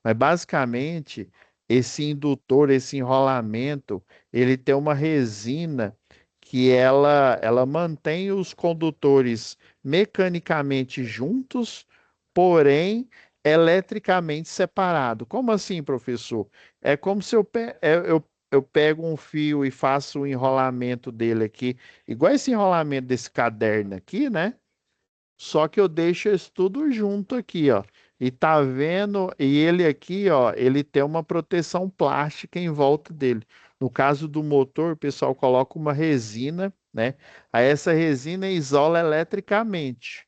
Mas basicamente, esse indutor, esse enrolamento, ele tem uma resina que ela mantém os condutores mecanicamente juntos, porém eletricamente separados. Como assim, professor? É como se eu pego um fio e faço o enrolamento dele aqui, igual esse enrolamento desse caderno aqui, né? Só que eu deixo isso tudo junto aqui, ó. E tá vendo? E ele aqui, ó, ele tem uma proteção plástica em volta dele. No caso do motor, o pessoal coloca uma resina, né? Aí essa resina isola eletricamente.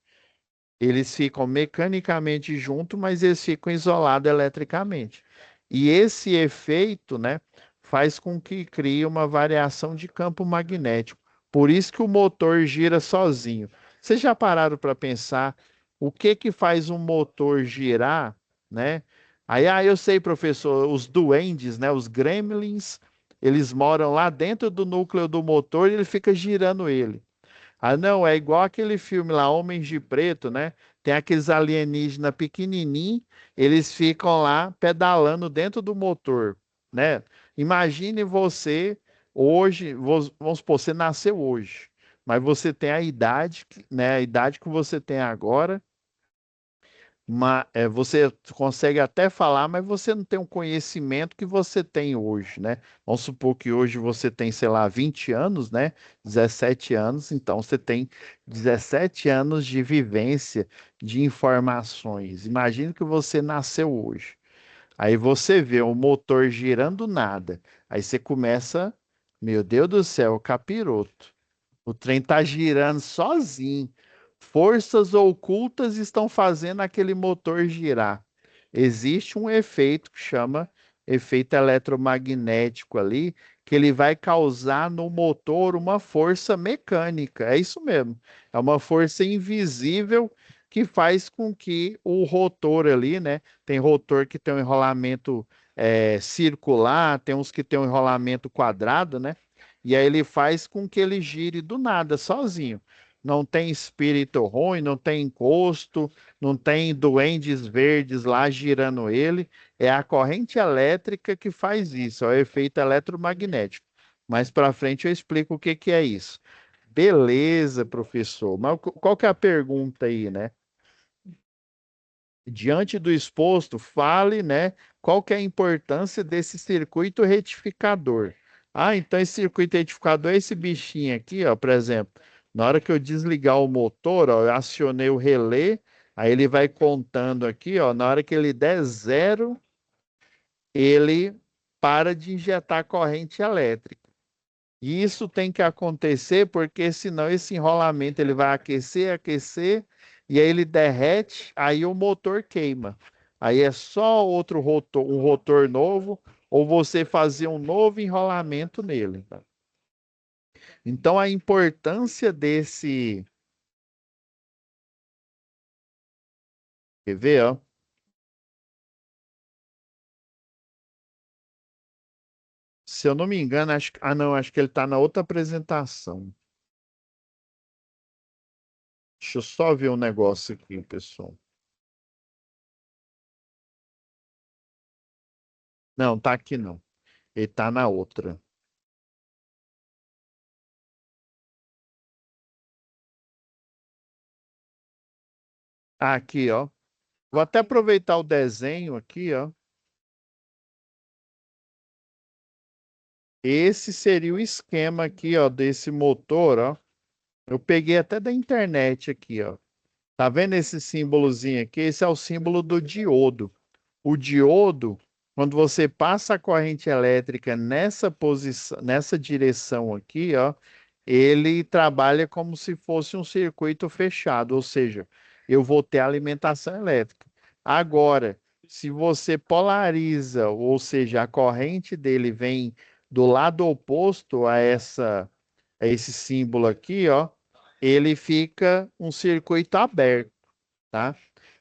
Eles ficam mecanicamente juntos, mas eles ficam isolados eletricamente. E esse efeito, né, faz com que crie uma variação de campo magnético. Por isso que o motor gira sozinho. Vocês já pararam para pensar o que que faz um motor girar, né? Aí, eu sei, professor, os duendes, né, os gremlins, eles moram lá dentro do núcleo do motor e ele fica girando ele. Ah, não, é igual aquele filme lá, Homens de Preto, né? Tem aqueles alienígenas pequenininhos, eles ficam lá pedalando dentro do motor, né? Imagine você hoje, vamos supor, você nasceu hoje, mas você tem a idade, né? A idade que você tem agora. Você consegue até falar, mas você não tem o conhecimento que você tem hoje, né? Vamos supor que hoje você tem, sei lá, 20 anos, né? 17 anos, então você tem 17 anos de vivência, de informações. Imagine que você nasceu hoje. Aí você vê o motor girando nada. Aí você começa, meu Deus do céu, capiroto. O trem tá girando sozinho. Forças ocultas estão fazendo aquele motor girar. Existe um efeito que chama efeito eletromagnético ali, que ele vai causar no motor uma força mecânica. É isso mesmo. É uma força invisível que faz com que o rotor ali, né? Tem rotor que tem um enrolamento circular, tem uns que tem um enrolamento quadrado, né? E aí ele faz com que ele gire do nada, sozinho. Não tem espírito ruim, não tem encosto, não tem duendes verdes lá girando ele. É a corrente elétrica que faz isso, é o efeito eletromagnético. Mais para frente eu explico o que que é isso. Beleza, professor. Mas qual que é a pergunta aí, né? Diante do exposto, fale, né, qual que é a importância desse circuito retificador. Ah, então esse circuito retificador é esse bichinho aqui, ó, por exemplo. Na hora que eu desligar o motor, ó, eu acionei o relé, aí ele vai contando aqui, ó, na hora que ele der zero, ele para de injetar corrente elétrica. E isso tem que acontecer porque senão esse enrolamento ele vai aquecer, aquecer, e aí ele derrete, aí o motor queima. Aí é só outro rotor, um rotor novo, ou você fazer um novo enrolamento nele. Tá? Então a importância desse, quer ver, ó? Se eu não me engano, não, acho que ele está na outra apresentação. Deixa eu só ver um negócio aqui, pessoal. Não, tá aqui não. Ele tá na outra. Aqui, ó. Vou até aproveitar o desenho aqui, ó. Esse seria o esquema aqui, ó, desse motor, ó. Eu peguei até da internet aqui, ó. Tá vendo esse símbolozinho aqui? Esse é o símbolo do diodo. O diodo, quando você passa a corrente elétrica nessa posição, nessa direção aqui, ó, ele trabalha como se fosse um circuito fechado, ou seja, eu vou ter alimentação elétrica. Agora, se você polariza, ou seja, a corrente dele vem do lado oposto a esse símbolo aqui, ó, ele fica um circuito aberto, tá?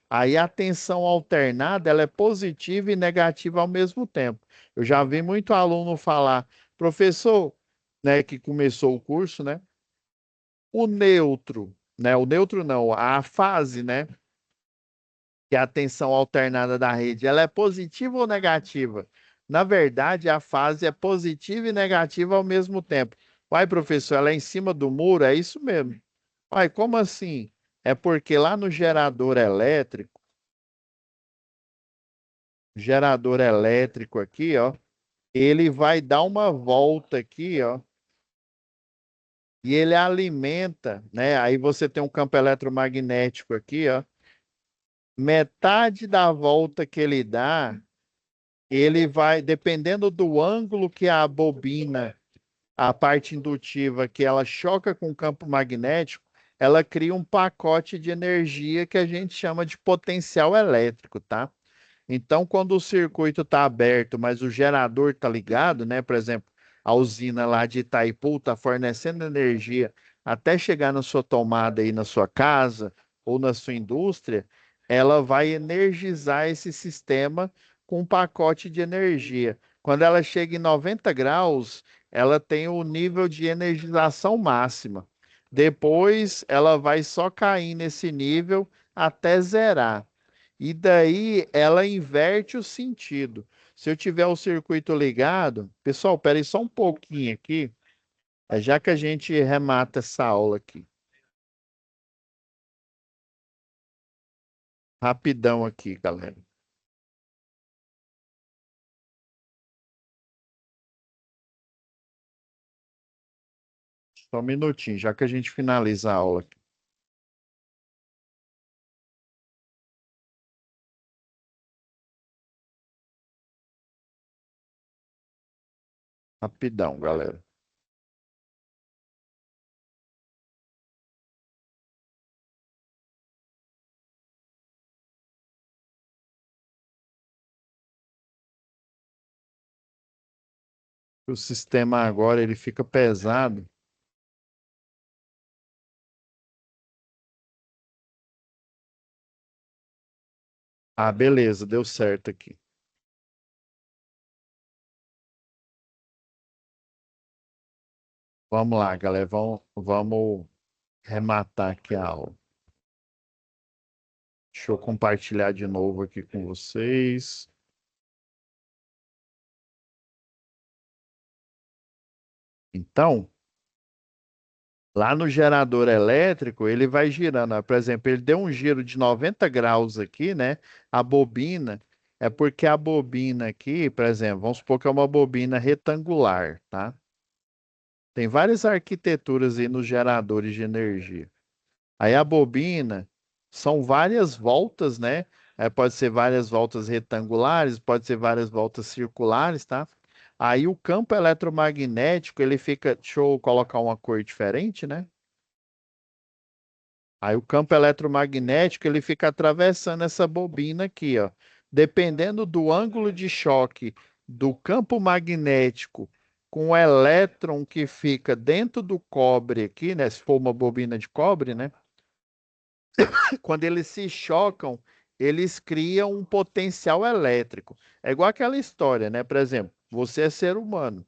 Aí a tensão alternada, ela é positiva e negativa ao mesmo tempo. Eu já vi muito aluno falar, professor, né, que começou o curso, né? O neutro, né? O neutro não, a fase, né? Que é a tensão alternada da rede, ela é positiva ou negativa? Na verdade, a fase é positiva e negativa ao mesmo tempo. Vai, professor, ela é em cima do muro? É isso mesmo. Vai, como assim? É porque lá no gerador elétrico aqui, ó, ele vai dar uma volta aqui, ó, e ele alimenta, né? Aí você tem um campo eletromagnético aqui, ó. Metade da volta que ele dá, ele vai, dependendo do ângulo que a bobina, a parte indutiva, que ela choca com o campo magnético, ela cria um pacote de energia que a gente chama de potencial elétrico, tá? Então, quando o circuito está aberto, mas o gerador está ligado, né? Por exemplo, a usina lá de Itaipu está fornecendo energia até chegar na sua tomada aí na sua casa ou na sua indústria, ela vai energizar esse sistema com um pacote de energia. Quando ela chega em 90 graus, ela tem o nível de energização máxima. Depois ela vai só cair nesse nível até zerar. E daí ela inverte o sentido. Se eu tiver o circuito ligado, pessoal, peraí só um pouquinho aqui, já que a gente remata essa aula aqui. Rapidão aqui, galera. Só um minutinho, já que a gente finaliza a aula aqui. Rapidão, galera. O sistema agora ele fica pesado. Ah, beleza, deu certo aqui. Vamos lá, galera. Vamos rematar aqui a aula. Deixa eu compartilhar de novo aqui com vocês. Então, lá no gerador elétrico, ele vai girando. Ó. Por exemplo, ele deu um giro de 90 graus aqui, né? A bobina é porque a bobina aqui, por exemplo, vamos supor que é uma bobina retangular, tá? Tem várias arquiteturas aí nos geradores de energia. Aí a bobina são várias voltas, né? Pode ser várias voltas retangulares, pode ser várias voltas circulares, tá? Aí o campo eletromagnético, ele fica. Deixa eu colocar uma cor diferente, né? Aí o campo eletromagnético, ele fica atravessando essa bobina aqui, ó. Dependendo do ângulo de choque do campo magnético com o elétron que fica dentro do cobre aqui, né? Se for uma bobina de cobre, né? Quando eles se chocam, eles criam um potencial elétrico. É igual aquela história, né? Por exemplo, você é ser humano,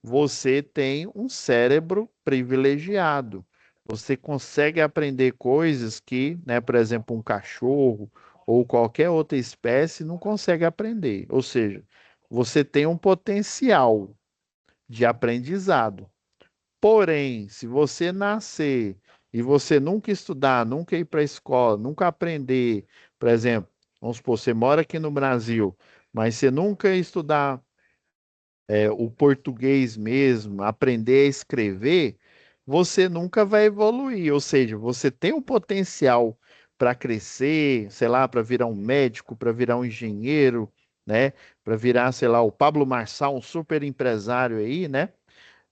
você tem um cérebro privilegiado. Você consegue aprender coisas que, né, por exemplo, um cachorro ou qualquer outra espécie não consegue aprender. Ou seja, você tem um potencial de aprendizado. Porém, se você nascer e você nunca estudar, nunca ir para a escola, nunca aprender, por exemplo, vamos supor, você mora aqui no Brasil, mas você nunca estudar o português mesmo, aprender a escrever, você nunca vai evoluir. Ou seja, você tem um potencial para crescer, sei lá, para virar um médico, para virar um engenheiro, né? Para virar, sei lá, o Pablo Marçal, um super empresário aí, né?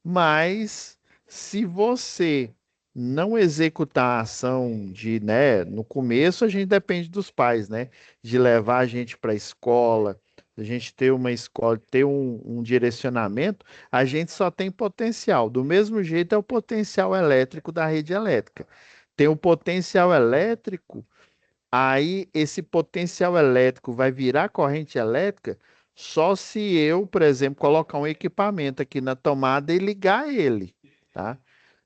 Mas se você não executar a ação de, né, no começo a gente depende dos pais, né, de levar a gente para a escola, a gente ter uma escola, ter um direcionamento, a gente só tem potencial. Do mesmo jeito é o potencial elétrico da rede elétrica. Tem o potencial elétrico. Aí esse potencial elétrico vai virar corrente elétrica só se eu, por exemplo, colocar um equipamento aqui na tomada e ligar ele, tá?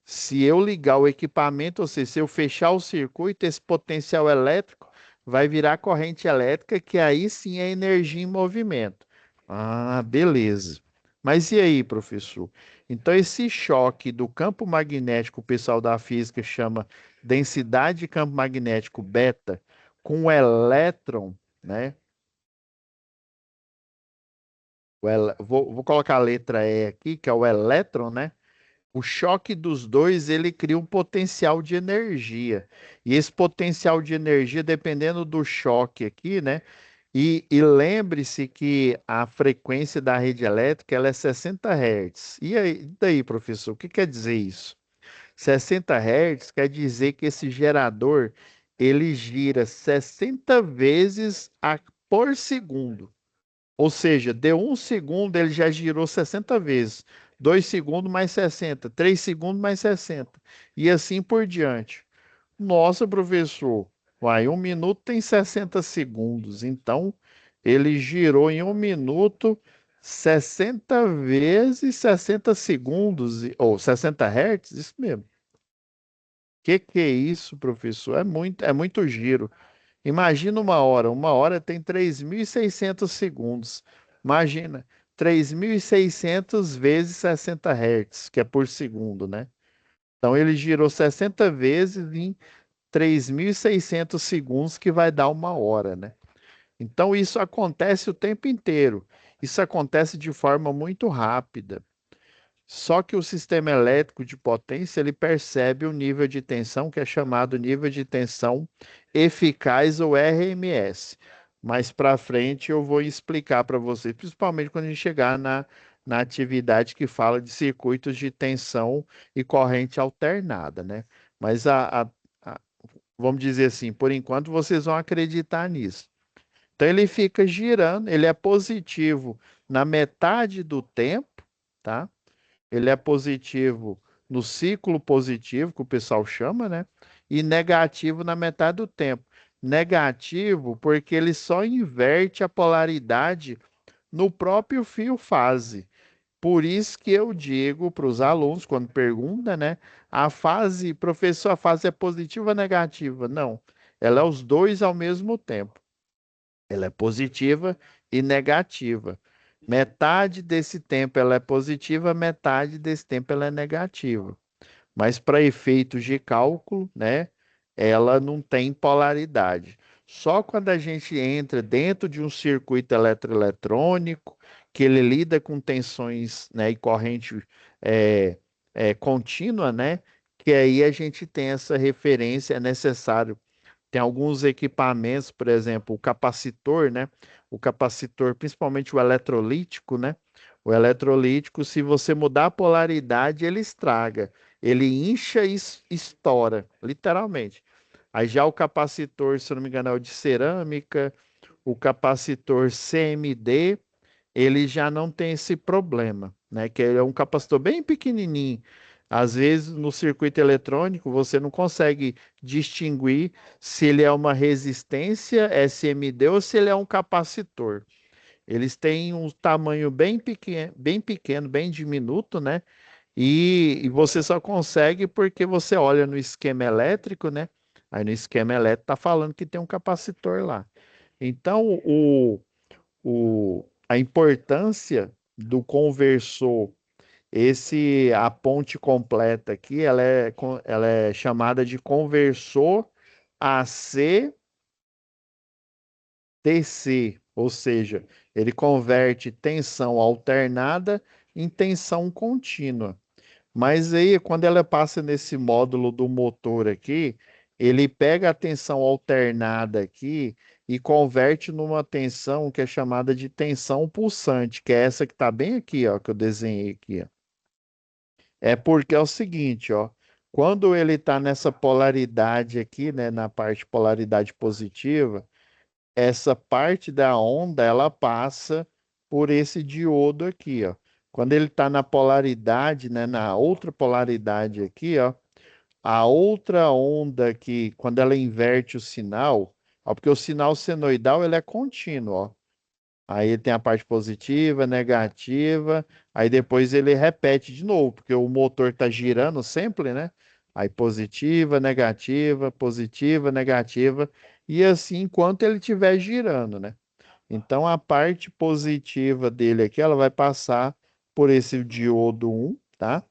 Se eu ligar o equipamento, ou seja, se eu fechar o circuito, esse potencial elétrico vai virar corrente elétrica, que aí sim é energia em movimento. Ah, beleza. Mas e aí, professor? Então, esse choque do campo magnético, o pessoal da física chama densidade de campo magnético beta, com o elétron, né? Vou colocar a letra E aqui, que é o elétron, né? O choque dos dois, ele cria um potencial de energia. E esse potencial de energia, dependendo do choque aqui, né? E lembre-se que a frequência da rede elétrica ela é 60 Hz. E aí, daí, professor, o que quer dizer isso? 60 Hz quer dizer que esse gerador ele gira 60 vezes por segundo. Ou seja, deu um segundo, ele já girou 60 vezes. 2 segundos mais 60, 3 segundos mais 60. E assim por diante. Nossa, professor, vai, 1 minuto tem 60 segundos. Então, ele girou em 1 minuto 60 vezes 60 segundos, ou 60 Hz, isso mesmo. Que é isso, professor? É muito giro. Imagina uma hora tem 3.600 segundos. Imagina, 3.600 vezes 60 Hz, que é por segundo, né? Então ele girou 60 vezes em 3.600 segundos, que vai dar uma hora, né? Então isso acontece o tempo inteiro. Isso acontece de forma muito rápida. Só que o sistema elétrico de potência, ele percebe o nível de tensão que é chamado nível de tensão eficaz, ou RMS. Mais para frente eu vou explicar para vocês, principalmente quando a gente chegar na atividade que fala de circuitos de tensão e corrente alternada, né? Mas a- vamos dizer assim, por enquanto vocês vão acreditar nisso. Então ele fica girando, ele é positivo na metade do tempo, tá? Ele é positivo no ciclo positivo, que o pessoal chama, né? E negativo na metade do tempo. Negativo porque ele só inverte a polaridade no próprio fio fase. Por isso que eu digo para os alunos, quando pergunta, né? A fase, professor, a fase é positiva ou negativa? Não, ela é os dois ao mesmo tempo. Ela é positiva e negativa. Metade desse tempo ela é positiva, metade desse tempo ela é negativa. Mas para efeitos de cálculo, né, ela não tem polaridade. Só quando a gente entra dentro de um circuito eletroeletrônico, que ele lida com tensões, né, e corrente é, contínua, né, que aí a gente tem essa referência, é necessário. Tem alguns equipamentos, por exemplo, o capacitor, né? O capacitor, principalmente o eletrolítico, né? O eletrolítico, se você mudar a polaridade, ele estraga. Ele incha e estoura, literalmente. Aí já o capacitor, se eu não me engano, é o de cerâmica, o capacitor CMD, ele já não tem esse problema, né? Que ele é um capacitor bem pequenininho. Às vezes, no circuito eletrônico, você não consegue distinguir se ele é uma resistência SMD ou se ele é um capacitor. Eles têm um tamanho bem pequeno, bem diminuto, né? E você só consegue porque você olha no esquema elétrico, né? Aí no esquema elétrico está falando que tem um capacitor lá. Então, a importância do conversor, a ponte completa aqui, ela é chamada de conversor AC-DC, ou seja, ele converte tensão alternada em tensão contínua. Mas aí, quando ela passa nesse módulo do motor aqui, ele pega a tensão alternada aqui e converte numa tensão que é chamada de tensão pulsante, que é essa que está bem aqui, ó, que eu desenhei aqui, ó. É porque é o seguinte, ó, quando ele está nessa polaridade aqui, né, na parte polaridade positiva, essa parte da onda ela passa por esse diodo aqui, ó. Quando ele está na polaridade, né, na outra polaridade aqui, ó, a outra onda aqui, quando ela inverte o sinal, ó, porque o sinal senoidal ele é contínuo, ó. Aí tem a parte positiva, negativa, aí depois ele repete de novo, porque o motor está girando sempre, né? Aí positiva, negativa, e assim enquanto ele estiver girando, né? Então a parte positiva dele aqui, ela vai passar por esse diodo 1, tá?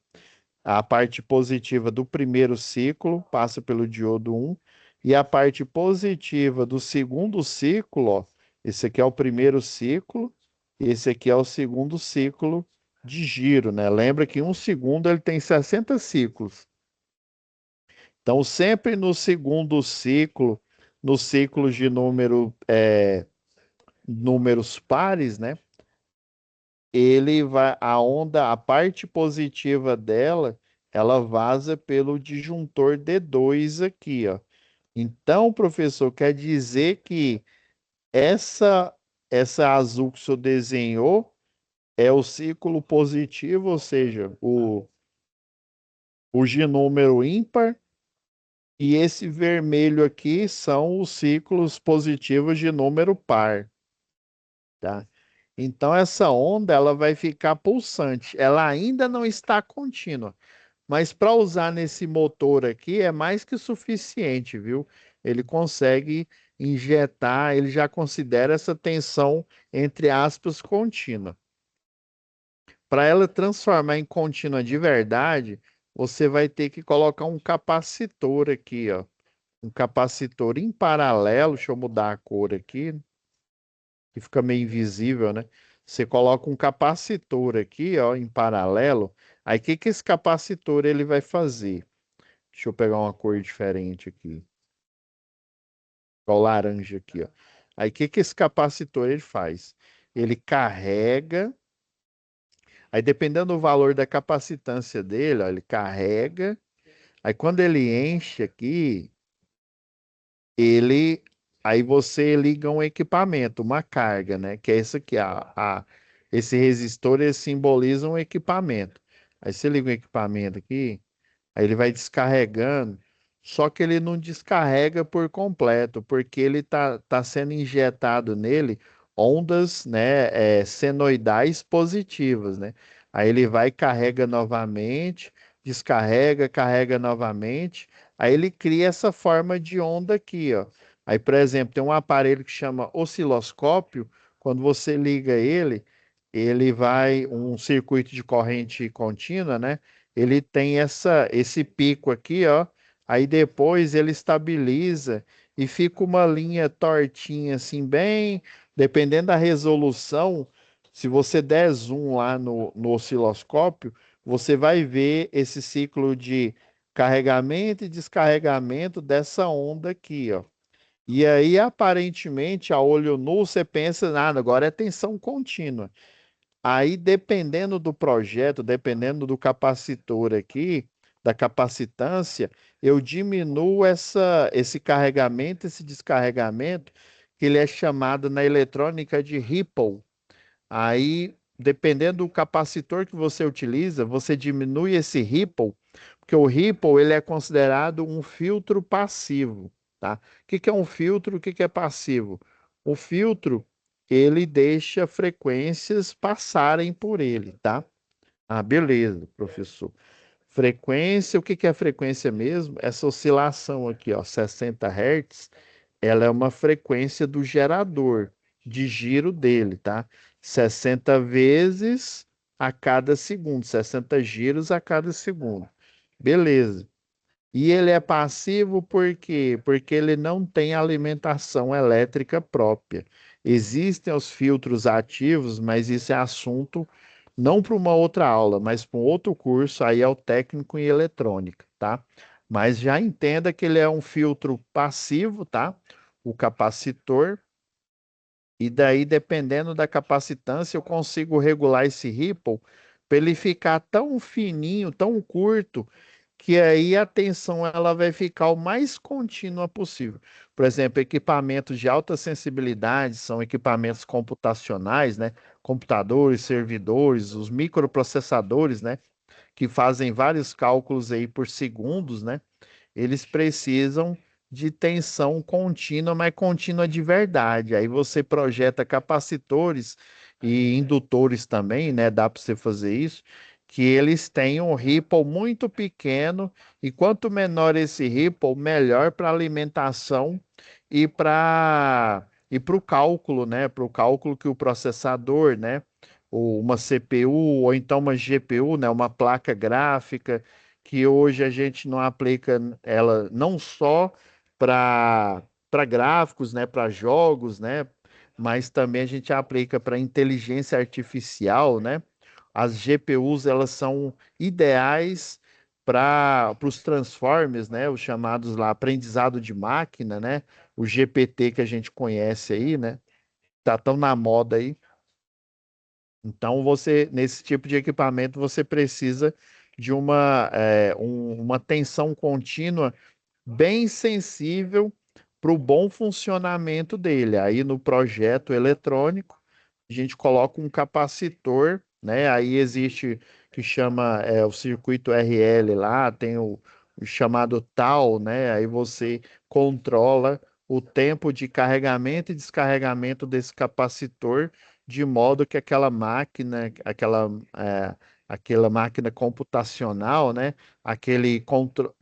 A parte positiva do primeiro ciclo passa pelo diodo 1 e a parte positiva do segundo ciclo, ó, esse aqui é o primeiro ciclo, esse aqui é o segundo ciclo de giro, né? Lembra que um segundo ele tem 60 ciclos. Então, sempre no segundo ciclo, nos ciclos de números pares, né? A parte positiva dela, ela vaza pelo disjuntor D2 aqui, ó. Então, professor, quer dizer que essa essa azul que o senhor desenhou é o ciclo positivo, ou seja, o G número ímpar, e esse vermelho aqui são os ciclos positivos de número par, tá? Então essa onda ela vai ficar pulsante, ela ainda não está contínua, Mas para usar nesse motor aqui é mais que suficiente, viu? Ele consegue injetar, ele já considera essa tensão, entre aspas, contínua. Para ela transformar em contínua de verdade, você vai ter que colocar um capacitor aqui, ó. Um capacitor em paralelo. Deixa eu mudar a cor aqui, que fica meio invisível, né? Você coloca um capacitor aqui, ó, em paralelo. Aí, o que que esse capacitor ele vai fazer? Deixa eu pegar uma cor diferente aqui. Igual laranja aqui, ó. Aí, o que que esse capacitor ele faz? Ele carrega. Aí, dependendo do valor da capacitância dele, ó, ele carrega. Aí, quando ele enche aqui, ele aí você liga um equipamento, uma carga, né? Que é isso aqui, esse resistor ele simboliza um equipamento. Aí você liga um equipamento aqui, aí ele vai descarregando, só que ele não descarrega por completo, porque ele tá sendo injetado nele ondas, né, senoidais positivas, né? Aí ele vai, carrega novamente, descarrega, carrega novamente, aí ele cria essa forma de onda aqui, ó. Aí, por exemplo, tem um aparelho que chama osciloscópio, quando você liga ele, ele vai, um circuito de corrente contínua, né? Ele tem esse pico aqui, ó. Aí depois ele estabiliza e fica uma linha tortinha, assim, bem, dependendo da resolução. Se você der zoom lá no osciloscópio, você vai ver esse ciclo de carregamento e descarregamento dessa onda aqui, ó. E aí, aparentemente, a olho nu, você pensa, nada, agora é tensão contínua. Aí, dependendo do projeto, dependendo do capacitor aqui, da capacitância, eu diminuo esse carregamento, esse descarregamento, que ele é chamado na eletrônica de ripple. Aí, dependendo do capacitor que você utiliza, você diminui esse ripple, porque o ripple ele é considerado um filtro passivo, tá? O que que é um filtro? O que que é passivo? O filtro, ele deixa frequências passarem por ele, tá? Ah, beleza, professor. Frequência, o que que é frequência mesmo? Essa oscilação aqui, ó, 60 Hz, ela é uma frequência do gerador, de giro dele, tá? 60 vezes a cada segundo, 60 giros a cada segundo. Beleza. E ele é passivo por quê? Porque ele não tem alimentação elétrica própria. Existem os filtros ativos, mas isso é assunto não para uma outra aula, mas para um outro curso, aí é o técnico em eletrônica, tá? Mas já entenda que ele é um filtro passivo, tá? O capacitor, e daí, dependendo da capacitância, eu consigo regular esse ripple para ele ficar tão fininho, tão curto, que aí a tensão ela vai ficar o mais contínua possível. Por exemplo, equipamentos de alta sensibilidade são equipamentos computacionais, né? Computadores, servidores, os microprocessadores, né? Que fazem vários cálculos aí por segundos, né? Eles precisam de tensão contínua, mas contínua de verdade. Aí você projeta capacitores e indutores também, né? Dá para você fazer isso, que eles têm um ripple muito pequeno, e quanto menor esse ripple, melhor para alimentação e para o cálculo, né? Para o cálculo que o processador, né? Ou uma CPU, ou então uma GPU, né? Uma placa gráfica, que hoje a gente não aplica ela não só para gráficos, né, para jogos, né, mas também a gente aplica para inteligência artificial, né? As GPUs elas são ideais para os transformers, né, os chamados lá aprendizado de máquina, né? O GPT que a gente conhece aí, né? Tá tão na moda aí. Então, você, nesse tipo de equipamento, você precisa de uma tensão contínua bem sensível para o bom funcionamento dele. Aí, no projeto eletrônico, a gente coloca um capacitor, né? Aí existe que chama o circuito RL lá, tem o chamado tal, né? Aí você controla o tempo de carregamento e descarregamento desse capacitor, de modo que aquela máquina, aquela máquina computacional, né? Aquele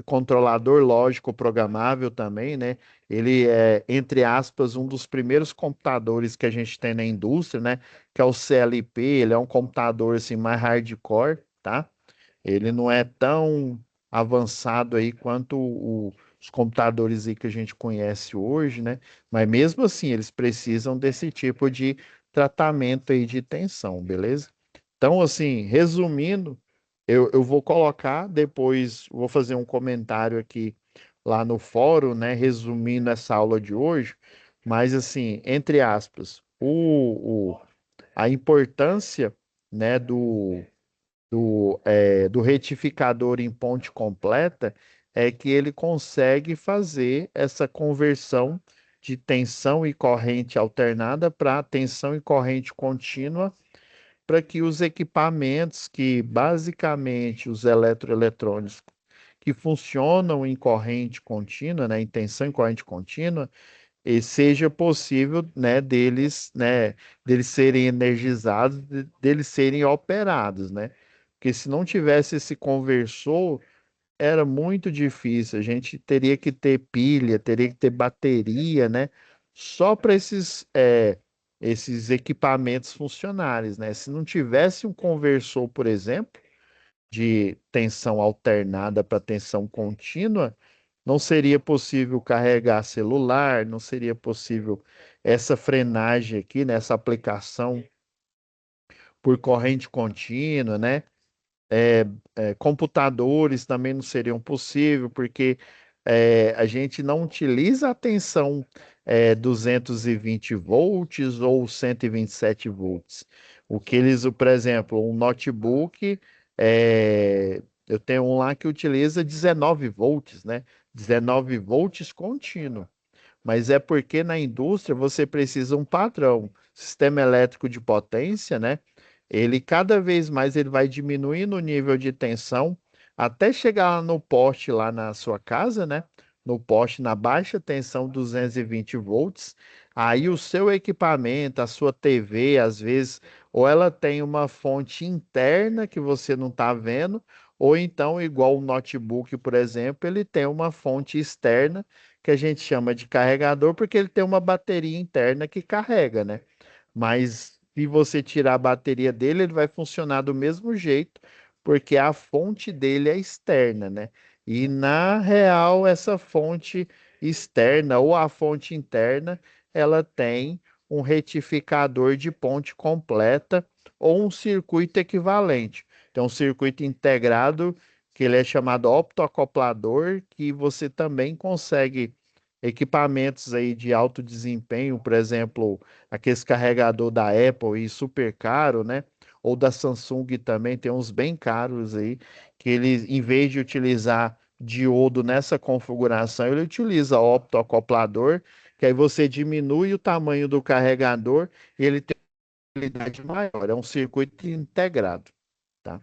controlador lógico programável também, né? Ele é, entre aspas, um dos primeiros computadores que a gente tem na indústria, né? Que é o CLP, ele é um computador assim mais hardcore, tá? Ele não é tão avançado aí quanto os computadores aí que a gente conhece hoje, né? Mas mesmo assim, eles precisam desse tipo de tratamento aí de tensão, beleza? Então, assim, resumindo, eu vou colocar, depois vou fazer um comentário aqui lá no fórum, né? Resumindo essa aula de hoje, mas assim, entre aspas, a importância, né, do retificador em ponte completa é que ele consegue fazer essa conversão de tensão e corrente alternada para tensão e corrente contínua, para que os equipamentos que basicamente os eletroeletrônicos que funcionam em corrente contínua, né, em tensão e corrente contínua, e seja possível, deles serem energizados, deles serem operados, né? Porque se não tivesse esse conversor, era muito difícil. A gente teria que ter pilha, teria que ter bateria, né? Só para esses equipamentos funcionarem, né? Se não tivesse um conversor, por exemplo, de tensão alternada para tensão contínua, não seria possível carregar celular, não seria possível essa frenagem aqui, nessa aplicação por corrente contínua, né? Computadores também não seriam possível, porque a gente não utiliza a tensão 220 volts ou 127 volts. O que eles, por exemplo, um notebook, eu tenho um lá que utiliza 19 volts, né? 19 volts contínuo. Mas é porque na indústria você precisa um padrão, sistema elétrico de potência, né? Ele cada vez mais ele vai diminuindo o nível de tensão até chegar no poste lá na sua casa, né? No poste na baixa tensão 220 volts. Aí o seu equipamento, a sua TV, às vezes, ou ela tem uma fonte interna que você não está vendo, ou então, igual o notebook, por exemplo, ele tem uma fonte externa que a gente chama de carregador, porque ele tem uma bateria interna que carrega, né? Mas se você tirar a bateria dele, ele vai funcionar do mesmo jeito, porque a fonte dele é externa, né? E na real, essa fonte externa ou a fonte interna, ela tem um retificador de ponte completa ou um circuito equivalente. Então, um circuito integrado, que ele é chamado optoacoplador, que você também consegue equipamentos aí de alto desempenho, por exemplo, aqueles carregador da Apple e super caro, né? Ou da Samsung também, tem uns bem caros aí, que ele, em vez de utilizar diodo nessa configuração, ele utiliza optoacoplador, que aí você diminui o tamanho do carregador e ele tem uma utilidade maior, é um circuito integrado, tá?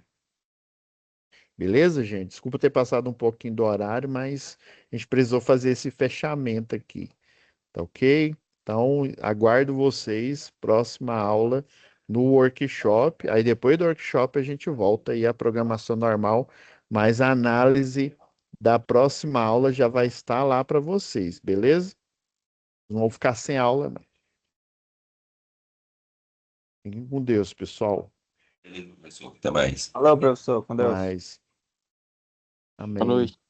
Beleza, gente? Desculpa ter passado um pouquinho do horário, mas a gente precisou fazer esse fechamento aqui. Tá ok? Então, aguardo vocês, próxima aula no workshop. Aí depois do workshop a gente volta aí à programação normal, mas a análise da próxima aula já vai estar lá para vocês, beleza? Não vão ficar sem aula, não. Fiquem com Deus, pessoal. Beleza, professor. Até mais. Falou, professor, com Deus. Mas, Boa noite. amém.